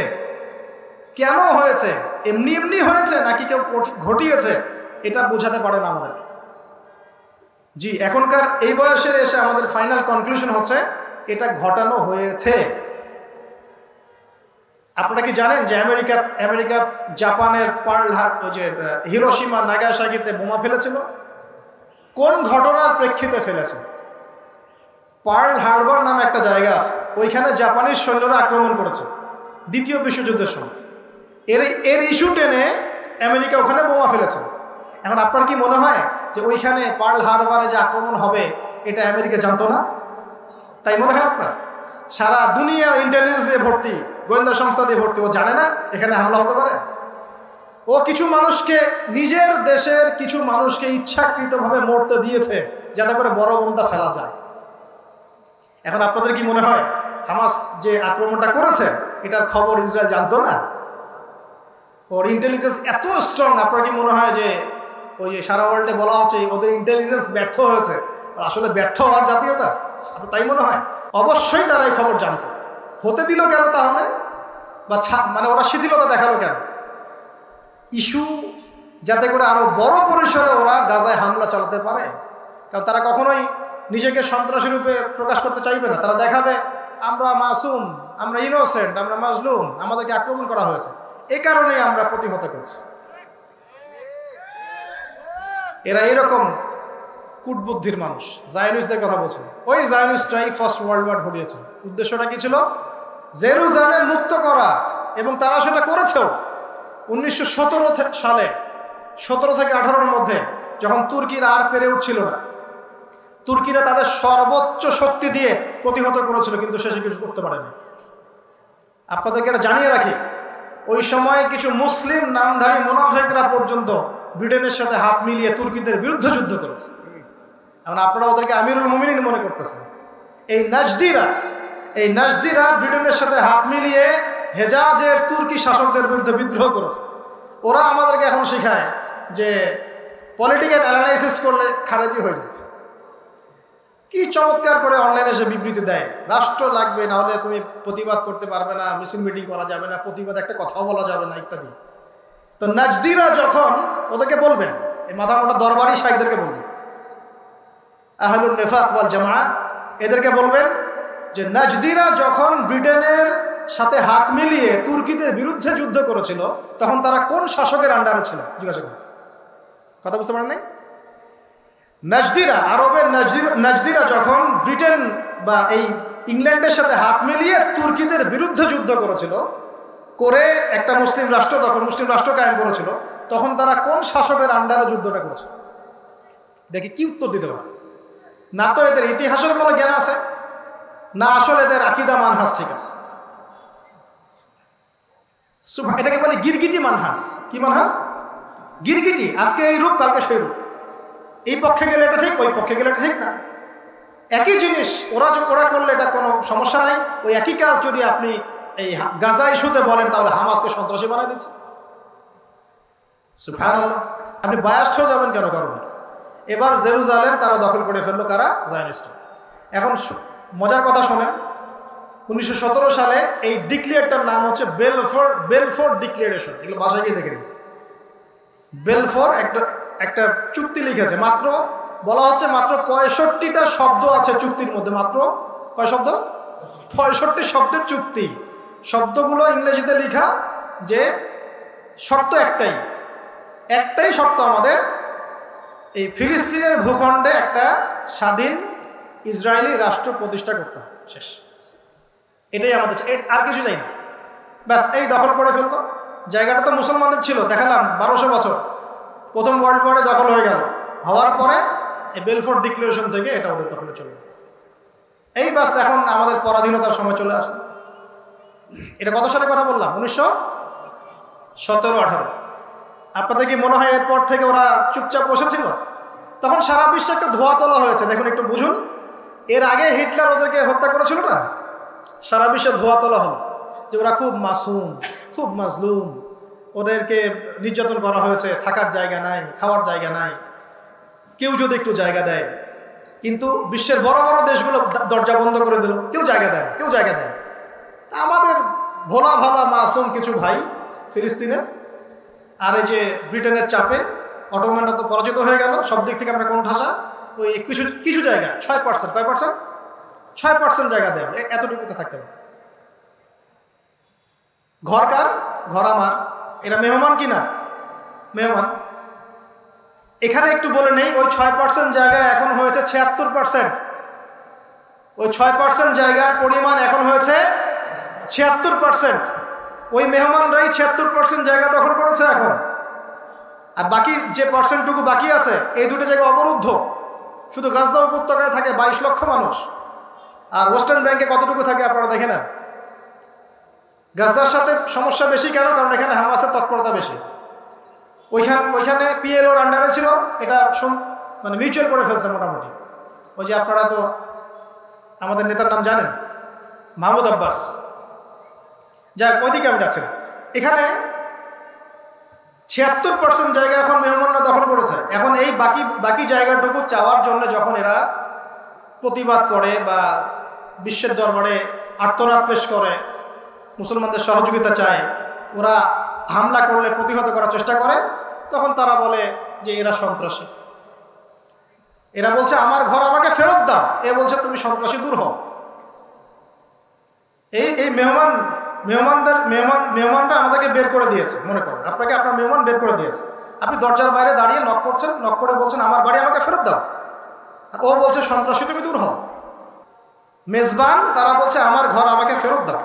কেন হয়েছে, এমনি এমনি হয়েছে নাকি কেউ ঘটিয়েছে, এটা বোঝাতে পারে না আমাদের। জি, এখনকার এই বয়সের এসে আমাদের ফাইনাল কনক্লুশন হচ্ছে এটা ঘটানো হয়েছে। আপনারা কি জানেন যে আমেরিকা জাপানের ওই যে হিরোশিমা নাগাসাকিতে বোমা ফেলেছিল? কোন ঘটনার প্রেক্ষিতে ফেলেছে? পার্ল হারবার নামে একটা জায়গা আছে, ওইখানে জাপানিজ সৈন্যরা আক্রমণ করেছে দ্বিতীয় বিশ্বযুদ্ধের সময়। এর ইস্যু টেনে আমেরিকা ওখানে বোমা ফেলেছে। এখন আপনার কি মনে হয় যে ওইখানে পার্ল হারবারে যে আক্রমণ হবে এটা আমেরিকা জানতো না? তাই মনে হয় আপনার? সারা দুনিয়া ইন্টেলিজেন্স দিয়ে ভর্তি, গোয়েন্দা সংস্থা দিয়ে ভর্তি, ও জানে না এখানে হামলা হতে পারে? ও কিছু মানুষকে, নিজের দেশের কিছু মানুষকে ইচ্ছাকৃতভাবে মরতে দিয়েছে যাতে করে বড় বোমটা ফেলা যায়। এখন আপনাদের কি মনে হয় হামাস যে আক্রমণটা করেছে এটার খবর ইসরায়েল জানতো না? ওর ইন্টেলিজেন্স এত স্ট্রং, আপনার কি মনে হয় যে ওই যে সারা ওয়ার্ল্ডে বলা হচ্ছে ওদের ইন্টেলিজেন্স ব্যর্থ হয়েছে, আসলে ব্যর্থ হওয়ার জাতীয়টা? আপনার তাই মনে হয়? অবশ্যই তারা এই খবর জানতো। হতে দিল কেন তাহলে? বা মানে ওরা শিথিলতা দেখালো কেন? ইস্যু যাতে করে আরো বড় পরিসরে ওরা গাজায় হামলা চালাতে পারে। কারণ তারা কখনোই নিজেকে সন্ত্রাসী রূপে প্রকাশ করতে চাইবে না। তারা দেখাবে আমরা মাসুম, আমরা ইনোসেন্ট, আমরা মাজলুম, আমাদেরকে আক্রমণ করা হয়েছে, এই কারণেই আমরা প্রতিহত করছি। এরা এরকম কূটবুদ্ধির মানুষ। জায়নিস্টদের কথা বলছেন, ওই জায়নিস্টরাই ফার্স্ট ওয়ার্ল্ড ওয়ার ঘটিয়েছে। উদ্দেশ্যটা কি ছিল? জেরুজালেম মুক্ত করা, এবং তারা সেটা করেছেও। 1917 সালে 17 থেকে 18-র মধ্যে যখন তুর্কিরা আর পেরে উঠছিল না, তুর্কিরা তাদের সর্বোচ্চ শক্তি দিয়ে প্রতিহত করেছিল, কিন্তু শেষে কিছু করতে পারেনি। আপনাদেরকে এটা জানিয়ে রাখি, ওই সময় কিছু মুসলিম নামধারী মুনাফিকরা পর্যন্ত ব্রিটেনের সাথে হাত মিলিয়ে তুর্কিদের বিরুদ্ধে যুদ্ধ করেছে। এখন আপনারা ওদেরকে আমিরুল মুমিনিন মনে করতেছেন। এই নাজদিরা ব্রিটেনের সাথে হাত মিলিয়ে হেজাজের তুর্কি শাসকদের বিরুদ্ধে বিদ্রোহ করেছে। ওরা আমাদেরকে এখন শেখায় যে পলিটিক্যাল অ্যানালাইসিস করলে খারেজি হয়ে যায়। কি চমৎকার করে অনলাইনে এসে বিবৃতি দেয়, রাষ্ট্র লাগবে, না হলে তুমি প্রতিবাদ করতে পারবে না, মিছিল মিটিং করা যাবে না, প্রতিবাদ একটা কথাও বলা যাবে না, ইত্যাদি। তো নাজদিরা যখন ওদেরকে বলবেন, এই মাথা মোটা দরবারি শাইখদেরকে বলবেন, আহলুন নিফাক ওয়াল জামাআহ, এদেরকে বলবেন যে নাজদিরা যখন ব্রিটেনের সাথে হাত মিলিয়ে তুর্কিদের বিরুদ্ধে যুদ্ধ করেছিল তখন তারা কোন শাসকের আন্ডারে ছিল? জিজ্ঞাসা করুন। কথা বুঝতে পারেন নাই? নাজদিরা, আরবের নাজদিরা যখন ব্রিটেন বা এই ইংল্যান্ডের সাথে হাত মিলিয়ে তুর্কিদের বিরুদ্ধে যুদ্ধ করেছিল, করে একটা মুসলিম রাষ্ট্র, তখন মুসলিম রাষ্ট্র কায়েম করেছিল, তখন তারা কোন শাসকের আন্ডারে যুদ্ধটা করেছে? দেখি কি উত্তর দিতে পারে। না তো এদের ইতিহাসের কোনো জ্ঞান আছে, না আসলে এদের আকীদা মানহাজ ঠিক আছে। এটাকে বলে গিরগিটি মানহাজ। কি মানহাজ? গিরগিটি। আজকে এই রূপ, কালকে সেই রূপ। এই পক্ষে গেলে এটা ঠিক, ওই পক্ষে গেলে এটা ঠিক না। একই জিনিস ওরা করলে এটা কোনো সমস্যা নাই। ওই একই কাজ যদি আপনি এই গাজা ইস্যুতে বলেন তাহলে হামাসকে সন্ত্রাসী বানাই দিচ্ছে। সুবহানাল্লাহ। আপনি বায়াস্ট হয়ে যাবেন কেন কারণ? এবার জেরুজালেম তারা দখল করে ফেললো, কারা? জায়নিস্ট। এখন মজার কথা শোনেন, 1917 সালে এই ডিক্লিয়ারটার নাম হচ্ছে বেলফোর ডিক্লারেশন। এগুলো ভাষায় গিয়ে দেখে নিন। বেলফোর একটা চুক্তি লিখেছে, মাত্র বলা হচ্ছে মাত্র 65টা শব্দ আছে চুক্তির মধ্যে। মাত্র কয় শব্দ? 65 শব্দের চুক্তি। শব্দগুলো ইংরেজিতে লেখা, যে শর্ত একটাই শর্ত, আমাদের এই ফিলিস্তিনের ভূখণ্ডে একটা স্বাধীন ইসরায়েলি রাষ্ট্র প্রতিষ্ঠা করতে হবে। শেষ। এটাই আমাদের, আর কিছু চাই না। ব্যাস, এই দখল করে ফেললো। জায়গাটা তো মুসলমানদের ছিল, দেখালাম 1200 বছর। প্রথম ওয়ার্ল্ড ওয়ারে দখল হয়ে গেল, হওয়ার পরে এই বেলফোর ডিক্লারেশন থেকে এটা ওদের দখলে চলে গেল। এই বাস, এখন আমাদের পরাধীনতার সময় চলে আসে। এটা কত সালে কথা বললাম? 1917-18। আপনাদের কি মনে হয় এরপর থেকে ওরা চুপচাপ বসেছিল? তখন সারা বিশ্বে একটা ধোয়া তোলা হয়েছে। দেখুন, একটু বুঝুন। এর আগে হিটলার ওদেরকে হত্যা করেছিল না, সারা বিশ্বে ধোয়া তোলা হলো যে ওরা খুব মাসুম, খুব মাজলুম, ওদেরকে নির্যাতন করা হয়েছে, থাকার জায়গা নাই, খাওয়ার জায়গা নাই, কেউ যদি একটু জায়গা দেয়। কিন্তু বিশ্বের বড় বড় দেশগুলো দরজা বন্ধ করে দিল, কেউ জায়গা দেয় না। আমাদের ভোলা ভালা মাসুম কিছু ভাই ফিলিস্তিনের, আর এই যে ব্রিটেনের চাপে অটোমানরা তো পরাজিত হয়ে গেল, সব দিক থেকে আমরা কোণঠাসা। ওই কিছু কিছু জায়গা 6%, কয় পার্সেন্ট? 6% জায়গা দেওয়া, এতটুকুতে থাকতে হবে। ঘর কার? ঘর আমার। এরা মেহমান কিনা? মেহমান। এখানে একটু বলে নেই, ওই 6% জায়গা এখন হয়েছে 76%। ওই 6% জায়গার পরিমাণ এখন হয়েছে 76%। ওই মেহমানরাই 76% জায়গা দখল করেছে এখন। আর বাকি যে পার্সেন্টটুকু বাকি আছে, এই দুটো জায়গা অবরুদ্ধ। শুধু গাজা উপত্যকায় থাকে 22 লক্ষ মানুষ। আর ওয়েস্টার্ন ব্যাংকে কতটুকু থাকে আপনারা দেখে নেন। গাজার সাথে সমস্যা বেশি কেন? কারণ এখানে হামাসের তৎপরতা বেশি। ওইখানে পিএলওর আন্ডারে ছিল, এটা মানে মিউচুয়াল করে ফেলছে মোটামুটি। ওই যে আপনারা তো আমাদের নেতার নাম জানেন, মাহমুদ আব্বাস। যাক, ওইদিকে আমি যাচ্ছি না। এখানে 76% জায়গা এখন মেহমানরা দখল করেছে। এখন এই বাকি জায়গাটুকু চাওয়ার জন্য যখন এরা প্রতিবাদ করে বা বিশ্বের দরবারে আর্তনাদ পেশ করে, মুসলমানদের সহযোগিতা চায়, ওরা হামলা করলে প্রতিহত করার চেষ্টা করে, তখন তারা বলে যে এরা সন্ত্রাসী। এরা বলছে আমার ঘর আমাকে ফেরত দাও, এ বলছে তুমি সন্ত্রাসী, দূর হও। এই মেহমানরা আমাদেরকে বের করে দিয়েছে। মনে করেন আপনাকে আপনার মেহমান বের করে দিয়েছে, আপনি দরজার বাইরে দাঁড়িয়ে নক করছেন, নক করে বলছেন আমার বাড়ি আমাকে ফেরত দাও, আর ও বলছে সন্ত্রাসী, তুমি দূর হও। মেজবান তারা বলছে আমার ঘর আমাকে ফেরত দাও।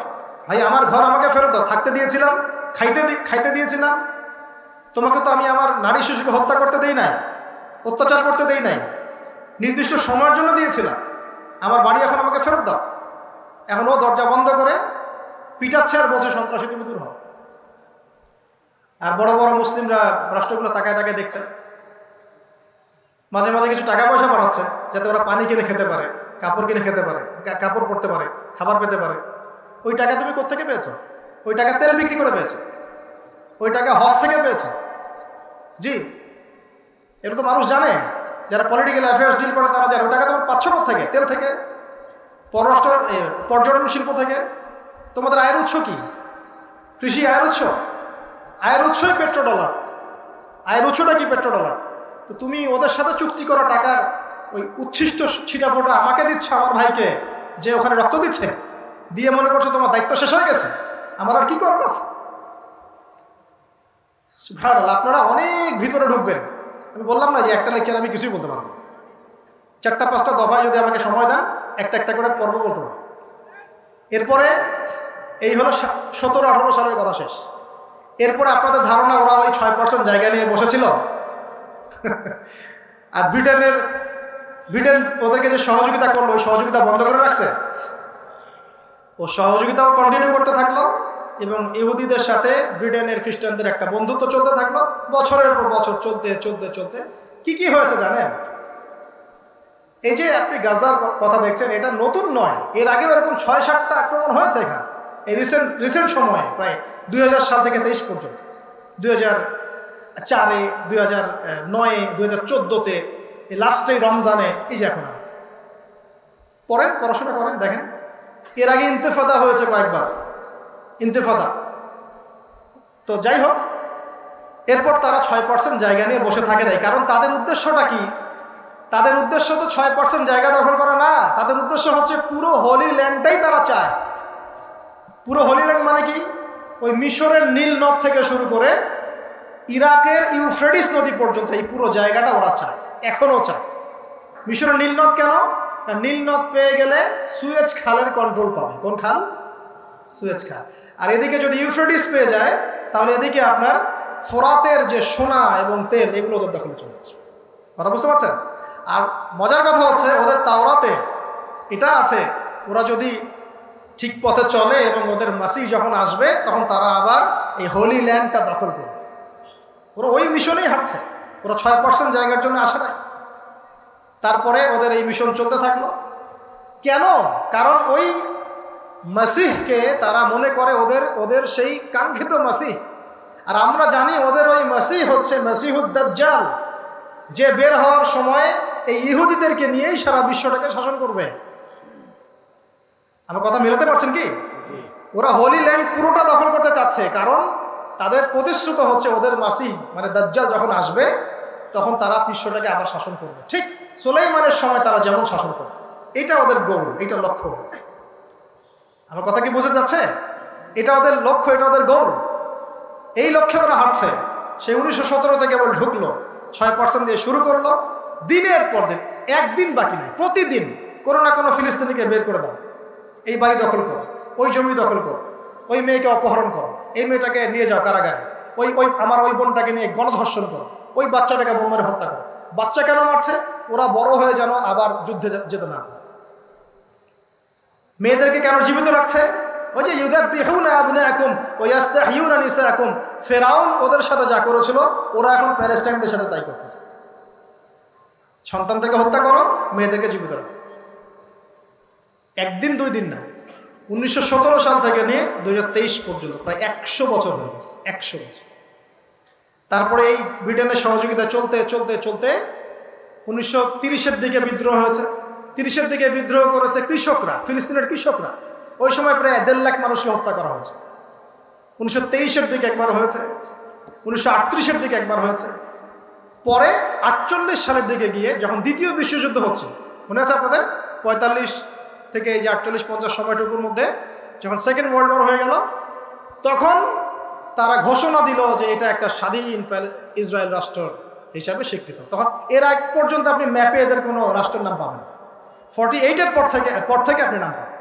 ভাই, আমার ঘর আমাকে ফেরত দাও। থাকতে দিয়েছিলাম, খাইতে দিয়েছিলাম, তোমাকে তো আমি আমার নারী শিশুকে হত্যা করতে দেই নাই, অত্যাচার করতে দেই নাই, নির্দিষ্ট সময়ের জন্য দিয়েছিলাম। আমার বাড়ি এখন আমাকে ফেরত দাও। এখন ও দরজা বন্ধ করে পিটাচ্ছে আর বলছে সন্ত্রাসী, তুমি দূর হও। আর বড় বড় মুসলিমরা রাষ্ট্রগুলো তাকায় তাকায় দেখছে, মাঝে মাঝে কিছু টাকা পয়সা পাঠাচ্ছে যাতে ওরা পানি কিনে খেতে পারে, কাপড় কিনে খেতে পারে, কাপড় পরতে পারে, খাবার পেতে পারে। ওই টাকা তুমি কোত্থেকে পেয়েছো? ওই টাকা তেল বিক্রি করে পেয়েছো, ওই টাকা হজ থেকে পেয়েছো। জি, এটা তো মানুষ জানে, যারা পলিটিক্যাল অ্যাফেয়ার্স ডিল করে তারা জানে। ওই টাকা তোমার পাচ্ছ থেকে? তেল থেকে, পর্যটন শিল্প থেকে। তোমাদের আয়ের উৎস কি? কৃষি আয়ের উৎস? আয়ের উৎসই পেট্রোডলার। আয়ের উৎসটা কি? পেট্রোডলার। তো তুমি ওদের সাথে চুক্তি করা টাকার ওই উচ্ছিষ্ট ছিটাফোটা আমাকে দিচ্ছ, আমার ভাইকে যে ওখানে রক্ত দিচ্ছে, দিয়ে মনে করছো তোমার দায়িত্ব শেষ হয়ে গেছে, আমার আর কি করার আছে? সুবহানাল্লাহ। আপনারা অনেক ভিতরে ঢুকবেন। আমি বললাম না যে একটা লেকচার আমি কিছুই বলতে পারবো। 4-5টা দফায় যদি আমাকে সময় দেন, একটা একটা করে পর্ব বলতে পারবো। এরপরে এই হলো 17-18 সালের কথা শেষ। এরপরে আপনাদের ধারণা ওরা ওই 6% জায়গা নিয়ে বসেছিল। আর ব্রিটেন ওদেরকে যে সহযোগিতা করলো, ওই সহযোগিতা বন্ধ করে রাখছে। ও সহযোগিতাও কন্টিনিউ করতে থাকলো, এবং ইহুদিদের সাথে ব্রিটেনের খ্রিস্টানদের একটা বন্ধুত্ব চলতে থাকলো। বছরের পর বছর চলতে চলতে চলতে কি হয়েছে জানেন? এই যে আপনি গাজার কথা দেখছেন, এটা নতুন নয়। এর আগেও এরকম 6-7টা আক্রমণ হয়েছে এখানে, এই রিসেন্ট সময়ে, প্রায় 2000 সাল থেকে 23 পর্যন্ত। 2004-এ, 2009-এ, 2014-তে, এই লাস্টে রমজানে, এই যে এখন পড়েন, পড়াশোনা করেন, দেখেন। এর আগে ইন্তেফাদা হয়েছে কয়েকবার, ইন্তেফাদা। তো যাই হোক, এরপর তারা 6% জায়গা নিয়ে বসে থাকে নাই। কারণ তাদের উদ্দেশ্যটা কি? তাদের উদ্দেশ্য তো 6% জায়গা দখল করা না। তাদের উদ্দেশ্য হচ্ছে পুরো হোলি ল্যান্ডটাই তারা চায়। পুরো হোলি ল্যান্ড মানে কি? ওই মিশরের নীল নদ থেকে শুরু করে ইরাকের ইউফ্রেটিস নদী পর্যন্ত এই পুরো জায়গাটা ওরা চায়, এখনও চায়। মিশরের নীল নদ কেন? কারণ নীল নদ পেয়ে গেলে সুয়েজ খালের কন্ট্রোল পাবে। কোন খাল? সুয়েজ খাল। আর এদিকে যদি ইউফ্রেটিস পেয়ে যায়, তাহলে এদিকে আপনার ফোরাতের যে সোনা এবং তেল, এগুলো ওদের দখলে চলে আসবে। কথা বুঝতে পারছেন? আর মজার কথা হচ্ছে, ওদের তাওরাতে এটা আছে, ওরা যদি ঠিক পথে চলে এবং ওদের মাসিহ যখন আসবে, তখন তারা আবার এই হোলি ল্যান্ডটা দখল করবে। ওরা ওই মিশনেই হাঁটছে। ওরা 6% জায়গার জন্য আসে নাই। তারপরে ওদের এই মিশন চলতে থাকলো। কেন? কারণ ওই মাসিহকে তারা মনে করে ওদের সেই কাঙ্ক্ষিত মাসিহ। আর আমরা জানি ওদের ওই মাসিহ হচ্ছে মাসিহুদ দাজ্জাল, যে বের হওয়ার সময় এই ইহুদিদেরকে নিয়েই সারা বিশ্বটাকে শাসন করবে। আমার কথা মেলাতে পারছেন কি? ওরা হোলি ল্যান্ড পুরোটা দখল করতে চাচ্ছে, কারণ তাদের প্রতিশ্রুত হচ্ছে ওদের মাসিহ মানে দাজ্জাল যখন আসবে তখন তারা বিশ্বটাকে আবার শাসন করবে, ঠিক সুলাইমানের সময় তারা যেমন শাসন করবে। এটা ওদের গোল, এটা লক্ষ্য। আমার কথা কি বোঝা যাচ্ছে? এটা ওদের লক্ষ্য, এটা ওদের গোল। এই লক্ষ্যে ওরা হাঁটছে। সেই 1917 কেবল ঢুকলো, 6% দিয়ে শুরু করলো, দিনের পর দিন, একদিন বাকি নেই, প্রতিদিন কোনো না কোনো ফিলিস্তিনিকে বের করে দাও, এই বাড়ি দখল করো, ওই জমি দখল করো, ওই মেয়েকে অপহরণ করো, এই মেয়েটাকে নিয়ে যাও কারাগারে, ওই ওই আমার ওই বোনটাকে নিয়ে গণধর্ষণ করো, ওই বাচ্চাটাকে বোম মারে হত্যা করো। বাচ্চা কেন মারছে? ওরা বড় হয়ে যেন আবার যুদ্ধে যেতে না। মেয়েদেরকে কেন জীবিত রাখছে? ওই যে ইউযাব্বিহুনা আবনাআকুম ওয়া ইস্তাহয়ুনা নিসাআকুম, ফেরাউন ওদের সাথে যা করেছিল ওরা এখন প্যালেস্টাইনদের সাথে তাই করতেছে। সন্তানদেরকে হত্যা করো, মেয়েদেরকে জীবিত রাখো। একদিন দুই দিন না, 1917 সাল থেকে নিয়ে 2023 পর্যন্ত প্রায় 100 বছর হয়ে গেছে, 100 বছর। তারপরে এই ব্রিটেনের সহযোগিতা চলতে চলতে চলতে 1930-এর দিকে বিদ্রোহ হয়েছে। 30-এর দিকে বিদ্রোহ করেছে কৃষকরা, ফিলিস্তিনের কৃষকরা। ওই সময় প্রায় 1.5 লাখ মানুষকে হত্যা করা হয়েছে। 1923-এর দিকে একবার হয়েছে, 1938-এর দিকে একবার হয়েছে। পরে 48 সালের দিকে গিয়ে যখন দ্বিতীয় বিশ্বযুদ্ধ হচ্ছে, মনে আছে আপনাদের? 45 থেকে এই যে 48-50 সময়টুকুর মধ্যে যখন সেকেন্ড ওয়ার্ল্ড ওয়ার হয়ে গেল, তখন তারা ঘোষণা দিল যে এটা একটা স্বাধীন ইসরায়েল রাষ্ট্র হিসাবে স্বীকৃত। তখন এর আগ পর্যন্ত আপনি ম্যাপে এদের কোনো রাষ্ট্রের নাম পাবেন। 48-এর পর থেকে আপনি নাম পাবেন।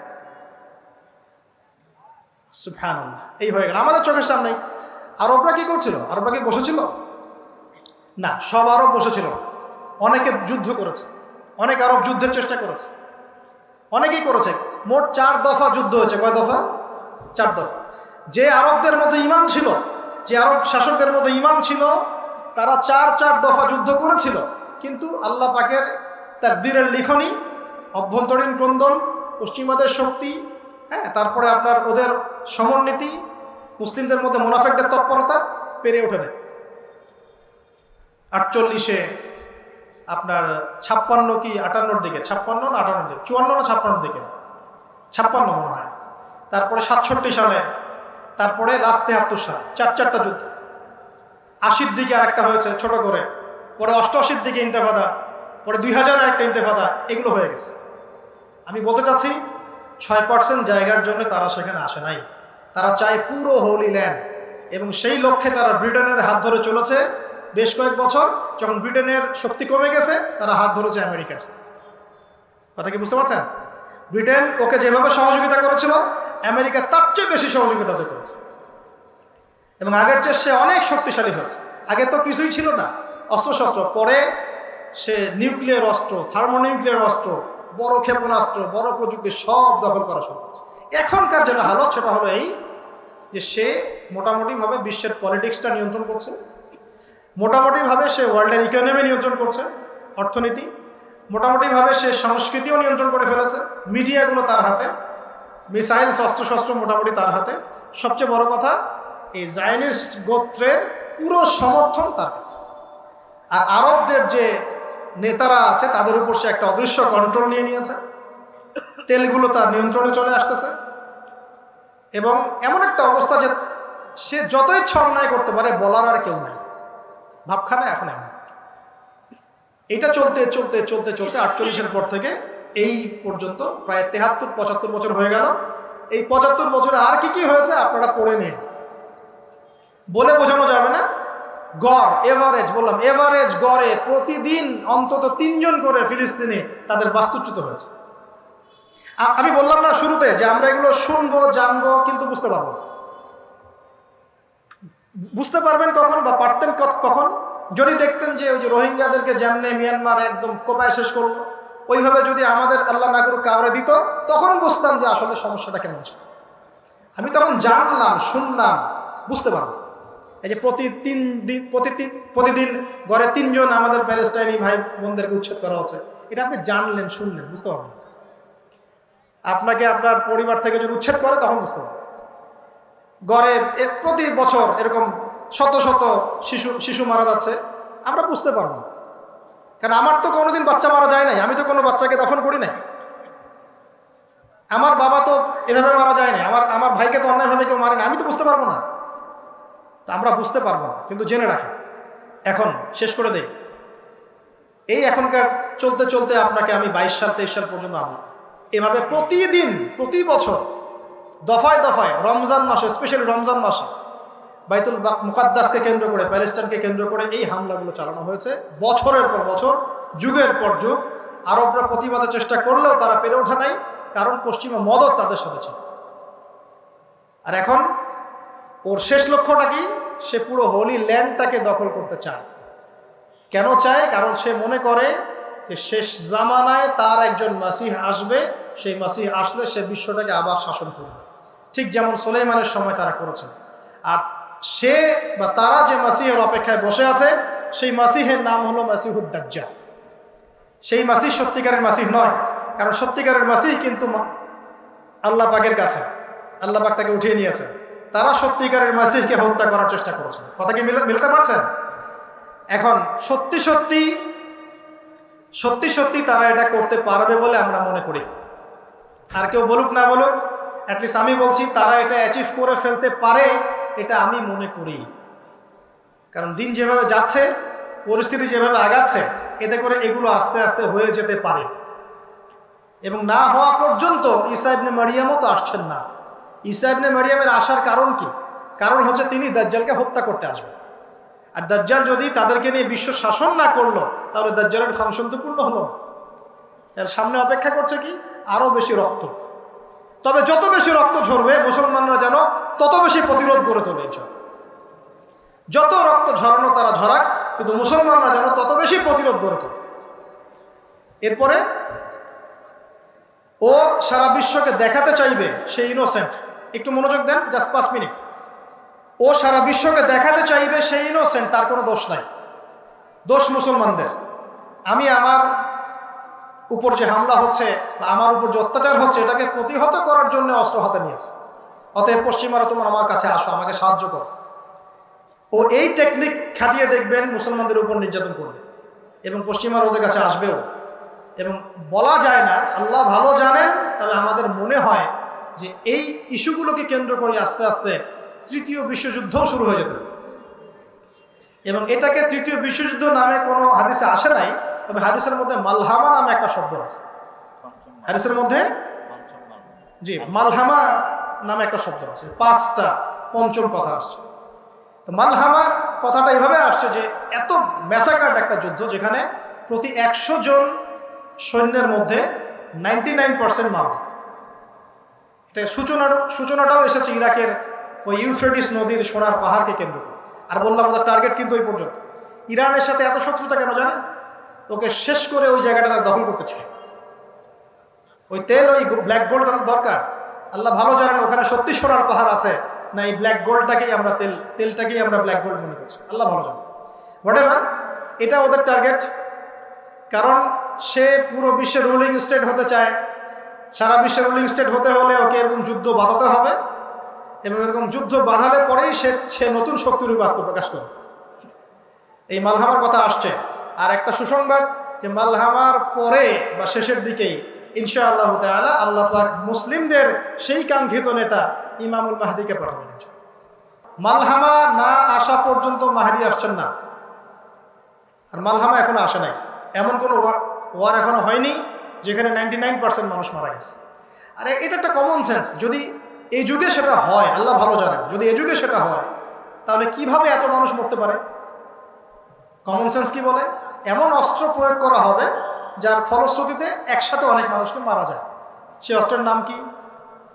সুবহানাল্লাহ, এই হয়ে গেল আমাদের চোখের সামনে। আরবরা কি করছিল? আরবরা কি বসেছিল? না, সব আরব বসেছিল। অনেকে যুদ্ধ করেছে, অনেক আরব যুদ্ধের চেষ্টা করেছে, অনেকেই করেছে। মোট 4 দফা যুদ্ধ হয়েছে। কয় দফা? 4 দফা। যে আরবদের মধ্যে ঈমান ছিল, যে আরব শাসকদের মধ্যে ঈমান ছিল, তারা 4 দফা যুদ্ধ করেছিল। কিন্তু আল্লাহ পাকের তাকদীরের লিখনি, অভ্যন্তরীণ ক্রন্দন, পশ্চিমাদের শক্তি, হ্যাঁ, তারপরে আপনার ওদের সমরনীতি, মুসলিমদের মধ্যে মুনাফিকদের তৎপরতা পেরে ওঠে না। 48-এ আপনার 56 কি 58-র দিকে, 56 না 58-র দিকে, 54 না 56-র দিকে, 56 মনে হয়। তারপরে 67 সালে, তারপরে লাস্ট 73 সাল, 4টা যুদ্ধ। 80-র দিকে আরেকটা হয়েছে ছোট করে, পরে 88-র দিকে ইন্তেফাদা, পরে 2000 আরেকটা ইন্তেফাদা, এগুলো হয়ে গেছে। আমি বলতে চাচ্ছি 6% জায়গার জন্য তারা সেখানে আসে নাই। তারা চায় পুরো হোলি ল্যান্ড, এবং সেই লক্ষ্যে তারা ব্রিটেনের হাত ধরে চলেছে বেশ কয়েক বছর। যখন ব্রিটেনের শক্তি কমে গেছে, তারা হাত ধরেছে আমেরিকার। কথা কি বুঝতে পারছেন? ব্রিটেন ওকে যেভাবে সহযোগিতা করেছিল, আমেরিকা তার চেয়ে বেশি সহযোগিতা করেছে, এবং আগের চেয়ে সে অনেক শক্তিশালী হয়েছে। আগে তো কিছুই ছিল না, অস্ত্রশস্ত্র। পরে সে নিউক্লিয়ার অস্ত্র, থার্মোনিউক্লিয়ার অস্ত্র, বড় ক্ষেপণাস্ত্র, বড় প্রযুক্তি সব দখল করা শুরু করেছে। এখনকার যেটা হালত, সেটা হলো এই যে সে মোটামুটিভাবে বিশ্বের পলিটিক্সটা নিয়ন্ত্রণ করছে, মোটামুটিভাবে সে ওয়ার্ল্ডের ইকোনমি নিয়ন্ত্রণ করছে, অর্থনীতি, মোটামুটিভাবে সে সংস্কৃতিও নিয়ন্ত্রণ করে ফেলেছে, মিডিয়াগুলো তার হাতে, মিসাইলস, অস্ত্রশস্ত্র মোটামুটি তার হাতে। সবচেয়ে বড় কথা, এই জায়নিস্ট গোত্রের পুরো সমর্থন তার কাছে। আর আরবদের যে নেতারা আছে, তাদের উপর সে একটা অদৃশ্য কন্ট্রোল নিয়ে নিয়েছে। তেলগুলো তার নিয়ন্ত্রণে চলে আসতেছে, এবং এমন একটা অবস্থা যে সে যত ইচ্ছা অন্যায় করতে পারে, বলার আর কেউ নাই। ভাবখানা এখন এমন। এটা চলতে চলতে চলতে চলতে 48-এর পর থেকে এই পর্যন্ত প্রায় 73-75 বছর হয়ে গেল। এই 75 বছরে আর কি কি হয়েছে আপনারা পড়ে নিন, বলে বোঝানো যাবে না। গড় এভারেজ, বললাম এভারেজ গড়ে প্রতিদিন অন্তত 3 জন করে ফিলিস্তিনি তাদের বাস্তুচ্যুত হয়েছে। আমি বললাম না শুরুতে যে আমরা এগুলো শুনবো, জানবো, কিন্তু বুঝতে পারবো না। বুঝতে পারবেন কখন, বা পারতেন কখন? যদি দেখতেন যে ওই যে রোহিঙ্গাদেরকে যেমনে মিয়ানমার একদম কোপায় শেষ করলো, ওইভাবে যদি আমাদের আল্লাহ না করুক কাউরে দিত, তখন বুঝতাম যে আসলে সমস্যাটা কেমন ছিল। আমি তখন জানলাম, শুনলাম, বুঝতে পারবো। এই যে প্রতিদিন গড়ে 3 জন আমাদের প্যালেস্টাইনি ভাই বোনদেরকে উচ্ছেদ করা হচ্ছে, এটা আপনি জানলেন, শুনলেন, বুঝতে পারবেন। আপনাকে আপনার পরিবার থেকে যদি উচ্ছেদ করে, তখন বুঝতে পারবেন। গড়ে প্রতি বছর এরকম শত শত শিশু মারা যাচ্ছে, আমরা বুঝতে পারবো না। কারণ আমার তো কোনোদিন বাচ্চা মারা যায় নাই, আমি তো কোনো বাচ্চাকে দাফন করি নাই। আমার বাবা তো এভাবে মারা যায় নাই, আমার ভাইকে তো অন্যায়ভাবে কেউ মারে না, আমি তো বুঝতে পারবো না। তো আমরা বুঝতে পারবো না, কিন্তু জেনে রাখি। এখন শেষ করে দেই, এই এখনকার চলতে চলতে আপনাকে আমি 22 সাল 23 সাল পর্যন্ত আনলাম। এভাবে প্রতিদিন প্রতি বছর দফায় দফায় রমজান মাসে, স্পেশালি রমজান মাসে বাইতুল মুকাদ্দাসকে কেন্দ্র করে, প্যালেস্টাইনকে কেন্দ্র করে এই হামলাগুলো চালানো হয়েছে বছরের পর বছর, যুগের পর যুগ। আরবরা প্রতিবাদের চেষ্টা করলেও তারা পেরে ওঠা নাই, কারণ পশ্চিমা মদত তাদের সাথে ছিল। আর এখন ওর শেষ লক্ষ্যটা কি? সে পুরো হোলি ল্যান্ডটাকে দখল করতে চায়। কেন চায়? কারণ সে মনে করে যে শেষ জামানায় তার একজন মাসিহ আসবে, সেই মাসিহ আসলে সে বিশ্বটাকে আবার শাসন করবে, ঠিক যেমন সুলাইমানের সময় তারা করেছে। আর সে বা তারা যে মাসিহের অপেক্ষায় বসে আছে, সেই মাসিহের নাম হলো মাসিহুদ দাজ্জাল। সেই মাসিহ সত্যিকারের মাসিহ নয়, কারণ সত্যিকারের মাসিহ কিন্তু আল্লাহ পাকের কাছে, আল্লাহ পাক তাকে উঠিয়ে নিয়েছে। তারা সত্যিকারের মাসিহকে হত্যা করার চেষ্টা করেছে। কথা কি মিলাতে পারছেন? এখন সত্যি সত্যি তারা এটা করতে পারবে বলে আমরা মনে করি। আর কেউ বলুক না বলুক, অ্যাটলিস্ট আমি বলছি তারা এটা অ্যাচিভ করে ফেলতে পারে, এটা আমি মনে করি। কারণ দিন যেভাবে যাচ্ছে, পরিস্থিতি যেভাবে আগাচ্ছে, এতে করে এগুলো আস্তে আস্তে হয়ে যেতে পারে। এবং না হওয়া পর্যন্ত ঈসা ইবনে মারিয়ামও তো আসছেন না। ঈসা ইবনে মারিয়ামের আসার কারণ কি? কারণ হচ্ছে তিনি দাজ্জালকে হত্যা করতে আসবেন। আর দাজ্জাল যদি তাদেরকে নিয়ে বিশ্ব শাসন না করলো, তাহলে দাজ্জালের ফাংশন তো পূর্ণ হলো না। এর সামনে অপেক্ষা করছে কি? আরো বেশি রক্ত। তবে যত বেশি রক্ত ঝরবে, মুসলমানরা যেন তত বেশি প্রতিরোধ গড়ে তোলে। যত রক্ত ঝরানো তারা ঝরাক, কিন্তু মুসলমানরা যেন তত বেশি প্রতিরোধ গড়ে তোলে। এরপরে ও সারা বিশ্বকে দেখাতে চাইবে সে ইনোসেন্ট। একটু মনোযোগ দেন, জাস্ট 5 মিনিট। ও সারা বিশ্বকে দেখাতে চাইবে সে ইনোসেন্ট, তার কোনো দোষ নাই। দোষ মুসলমানদের। আমি আমার উপর যে হামলা হচ্ছে বা আমার উপর যে অত্যাচার হচ্ছে, এটাকে প্রতিহত করার জন্য অস্ত্র হাতে নিয়েছে। অতএব পশ্চিমারা তোমার আমার কাছে আসো, আমাকে সাহায্য করো। ও এই টেকনিক খাটিয়ে দেখবেন মুসলমানদের উপর নির্যাতন করবে, এবং পশ্চিমারা ওদের কাছে আসবেও। এবং বলা যায় না, আল্লাহ ভালো জানেন, তবে আমাদের মনে হয় যে এই ইস্যুগুলোকে কেন্দ্র করে আস্তে আস্তে তৃতীয় বিশ্বযুদ্ধও শুরু হয়ে যেত। এবং এটাকে তৃতীয় বিশ্বযুদ্ধ নামে কোনো হাদিসে আসে নাই, তবে হাদিসের মধ্যে মালহামা নামে একটা শব্দ আছে। হাদিসের মধ্যে জি মালহামা নামে একটা শব্দ আছে। 5টা পঞ্চম কথা আসছে। তো মালহামার কথাটা এভাবে আসছে যে এত ম্যাসাকার্ড একটা যুদ্ধ, যেখানে প্রতি 100 জন সৈন্যের মধ্যে 99% মারা। এটা সূচনাটাও এসেছে ইরাকের ওই ইউফ্রেটিস নদীর সোনার পাহাড়কে কেন্দ্র করে। আর বললাম ওদের টার্গেট কিন্তু ওই পর্যন্ত। ইরানের সাথে এত শত্রুতা কেন জানেন? ওকে শেষ করে ওই জায়গাটা তারা দখল করতে চায়। ওই তেল, ওই ব্ল্যাক গোল্ড তাদের দরকার। আল্লাহ ভালো জানেন ওখানে সত্যি সোনার পাহাড় আছে না এই ব্ল্যাক গোল্ডটাকেই আমরা তেলটাকেই আমরা ব্ল্যাক গোল্ড মনে করছি। আল্লাহ ভালো জানেন। হোয়াটএভার, এটা ওদের টার্গেট। কারণ সে পুরো বিশ্বের রুলিং স্টেট হতে চায়। সারা বিশ্বের রুলিং স্টেট হতে হলে ওকে এরকম যুদ্ধ বাঁধাতে হবে, এবং এরকম যুদ্ধ বাঁধালে পরেই সে নতুন শক্তিরূপে আত্মপ্রকাশ করে। এই মালহামার কথা আসছে। আর একটা সুসংবাদ, যে মালহামার পরে বা শেষের দিকেই ইনশাআল্লাহ তাআলা আল্লাহ পাক মুসলিমদের সেই কাঙ্ক্ষিত নেতা ইমামুল মাহদিকে পাঠাবেন। মালহামা না আসা পর্যন্ত মাহদি আসছেন না। আর মালহামা এখনো আসে নাই। এমন কোনো ওয়ার এখনো হয়নি যেখানে 99% মানুষ মারা গেছে। আর এটা একটা কমন সেন্স। যদি এই যুগে সেটা হয়, আল্লাহ ভালো জানেন, যদি এই যুগে সেটা হয়, তাহলে কিভাবে এত মানুষ মরতে পারে? কমন সেন্স কি বলে? এমন অস্ত্র প্রয়োগ করা হবে যার ফলশ্রুতিতে একসাথে অনেক মানুষকে মারা যায়। সে অস্ত্রের নাম কি?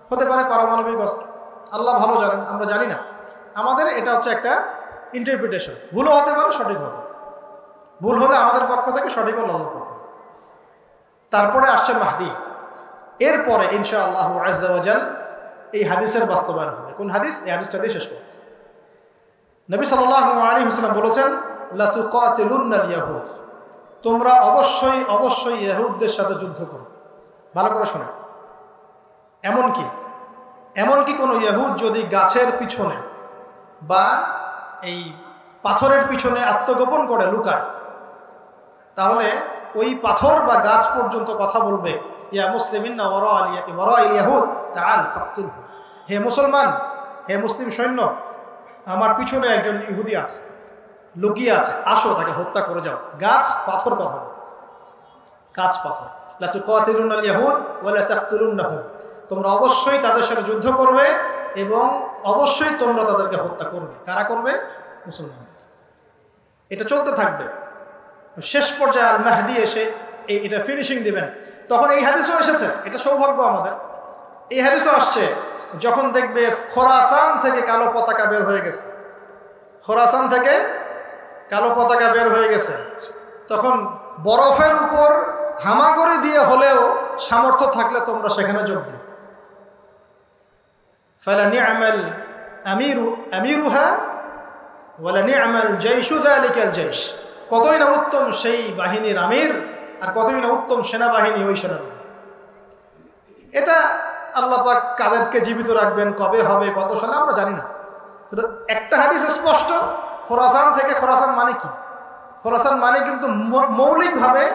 হতে পারে পারমাণবিক অস্ত্র। আল্লাহ ভালো জানেন, আমরা জানি না। আমাদের এটা হচ্ছে একটা ইন্টারপ্রিটেশন। ভুলও হতে পারে, সঠিক হতে পারে। ভুল হলে আমাদের পক্ষ থেকে, সঠিক হলে আল্লাহর পক্ষ থেকে। তারপরে আসছে মাহদি। এরপরে ইনশাআল্লাহ আজ্জা ওয়া জাল এই হাদিসের বাস্তবায়ন হবে। কোন হাদিস? এই হাদিসটা দিয়ে শেষ করছে। নবী সাল্লাল্লাহু আলাইহি ওয়াসাল্লাম বলেছেন, লা তুকাতিলুন্নাল ইয়াহুদ, তোমরা অবশ্যই ইহুদদের সাথে যুদ্ধ করো। ভালো করে শোনো। এমনকি কোনো ইহুদ যদি গাছের পিছনে বা এই পাথরের পিছনে আত্মগোপন করে, লুকায়, তাহলে ওই পাথর বা গাছ পর্যন্ত কথা বলবে, ইয়া মুসলিমিনা ওয়ারা'আল ইয়াহুদ তাআল ফাকতুলহু, হে মুসলমান, হে মুসলিম সৈন্য, আমার পিছনে একজন ইহুদি আছে, লুকিয়ে আছে, আসো তাকে হত্যা করে যাও। গাছ পাথর কথা বল, গাছ পাথর। লা তুকাতিলুনাল ইয়াহুদ ওয়া লা তাকতুলুনহুম, তোমরা অবশ্যই তাদের সাথে যুদ্ধ করবে এবং অবশ্যই তোমরা তাদেরকে হত্যা করবে। কারা করবে? মুসলমান। এটা চলতে থাকবে। শেষ পর্যায়ে আল মাহদি এসে এটা ফিনিশিং দিবেন। তখন এই হাদিসও এসেছে, এটা সৌভাগ্য আমাদের, এই হাদিসও আসছে, যখন দেখবে খোরাসান থেকে কালো পতাকা বের হয়ে গেছে, খোরাসান থেকে কালো পতাকা বের হয়ে গেছে, তখন বরফের উপর হামাগুড়ি দিয়ে হলেও সামর্থ্য থাকলে তোমরা সেখানে যোগ দিও। ফালা নি'মাল আমিরুহা ওয়ালা নি'মাল জাইশু যালিকাল জাইশ, কতই না উত্তম সেই বাহিনীর আমির আর কতই না উত্তম সেনাবাহিনী ওই সেনাবাহিনী। এটা আল্লাহ পাক কাদেরকে জীবিত রাখবেন, কবে হবে, কত সালে আমরা জানি না, কিন্তু একটা হাদিস স্পষ্ট, খোরাসান থেকে। খোরাসান মানে কি? খোরাসান মানে কিন্তু মৌলিকভাবে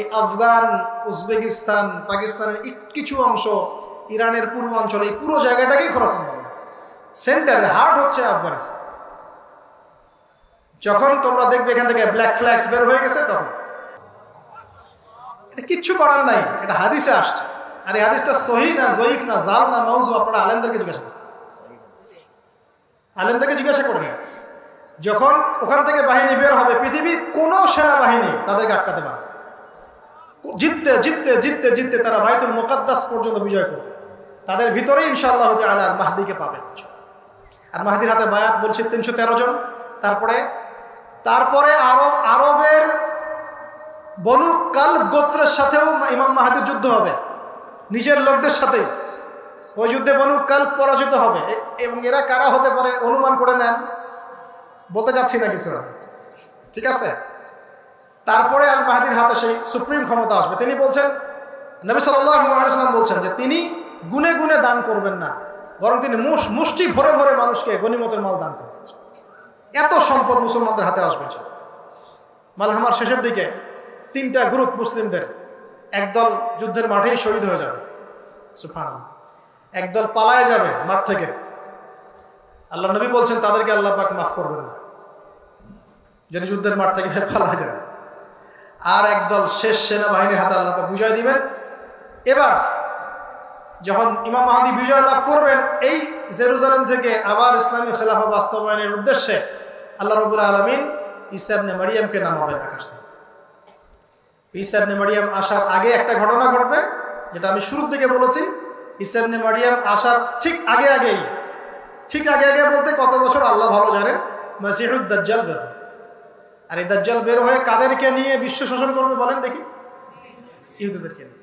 এই আফগান, উজবেকিস্তান, পাকিস্তানের কিছু অংশ, ইরানের পূর্বাঞ্চল, এই পুরো জায়গাটাকেই খোরাসান বলে। সেন্টার, হার্ট হচ্ছে আফগানিস্তান। যখন তোমরা দেখবে এখান থেকে ব্ল্যাক ফ্ল্যাগস বের হয়ে গেছে, তখন এটা কিচ্ছু করার নাই, এটা হাদিসে আসছে। আর এই হাদিসটা সহিহ না জয়ীফ না জাল না মাউযু, আপনারা আলেমদেরকে জিজ্ঞাসা করেন, আলেমদেরকে জিজ্ঞাসা করবেন। যখন ওখান থেকে বাহিনী বের হবে, পৃথিবীর কোনো সেনাবাহিনী তাদেরকে আটকাতে পারে। জিততে জিততে জিততে জিততে তারা বাইতুল মুকাদ্দাস পর্যন্ত বিজয় করবে। তাদের ভিতরেই ইনশাআল্লাহ তাআলা মাহদিকে পাবেন। আর মাহদির হাতে বায়াত বলছে 313 জন। তারপরে আরবের বনু কালব গোত্রের সাথেও ইমাম মাহদির যুদ্ধ হবে, নিজের লোকদের সাথে। ওই যুদ্ধে বনু কালব পরাজিত হবে। এবং এরা কারা হতে পারে অনুমান করে নেন, বলতে যাচ্ছি না কিছু না, ঠিক আছে? তারপরে আল মাহদির হাতে সেই সুপ্রিম ক্ষমতা আসবে। তিনি বলছেন, নবী সাল্লাল্লাহু আলাইহি ওয়াসাল্লাম বলছেন যে তিনি গুনে গুনে দান করবেন না, বরং তিনি মুষ্টি ভরে ভরে মানুষকে গনিমতের মাল দান করবেন। এত সম্পদ মুসলমানদের হাতে আসবে। মালহামার শেষের দিকে 3টা গ্রুপ মুসলিমদের, একদল যুদ্ধের মাঠেই শহীদ হয়ে যাবে, সুবহানাল্লাহ, একদল পালায় যাবে মাঠ থেকে। আল্লাহ নবী বলছেন তাদেরকে আল্লাহ পাক মাফ করবেন না, যদি যুদ্ধের মাঠ থেকে পালায় যায়। আর একদল শেষ সেনাবাহিনীর হাতে আল্লাহ পাক বিজয় দিবেন। এবার যখন ইমাম মাহদি বিজয় লাভ করবেন, এই জেরুজালেম থেকে আবার ইসলামী খেলাফত বাস্তবায়নের উদ্দেশ্যে আল্লাহ রাব্বুল আলামিন ঈসা ইবনে মারইয়ামকে নামাবেন আকাশ থেকে। ঈসা ইবনে মারইয়াম আসার আগে একটা ঘটনা ঘটবে, যেটা আমি শুরুর দিকে বলেছি। ঈসা ইবনে মারইয়াম আসার ঠিক আগে বলতে কত বছর আল্লাহ ভালো জানেন, মাসিহুদ দাজ্জাল বের হবে। আর এই দাজ্জাল বের হয়ে কাদেরকে নিয়ে বিশ্ব শাসন করবে বলেন দেখি? ইহুদিদেরকে নিয়ে।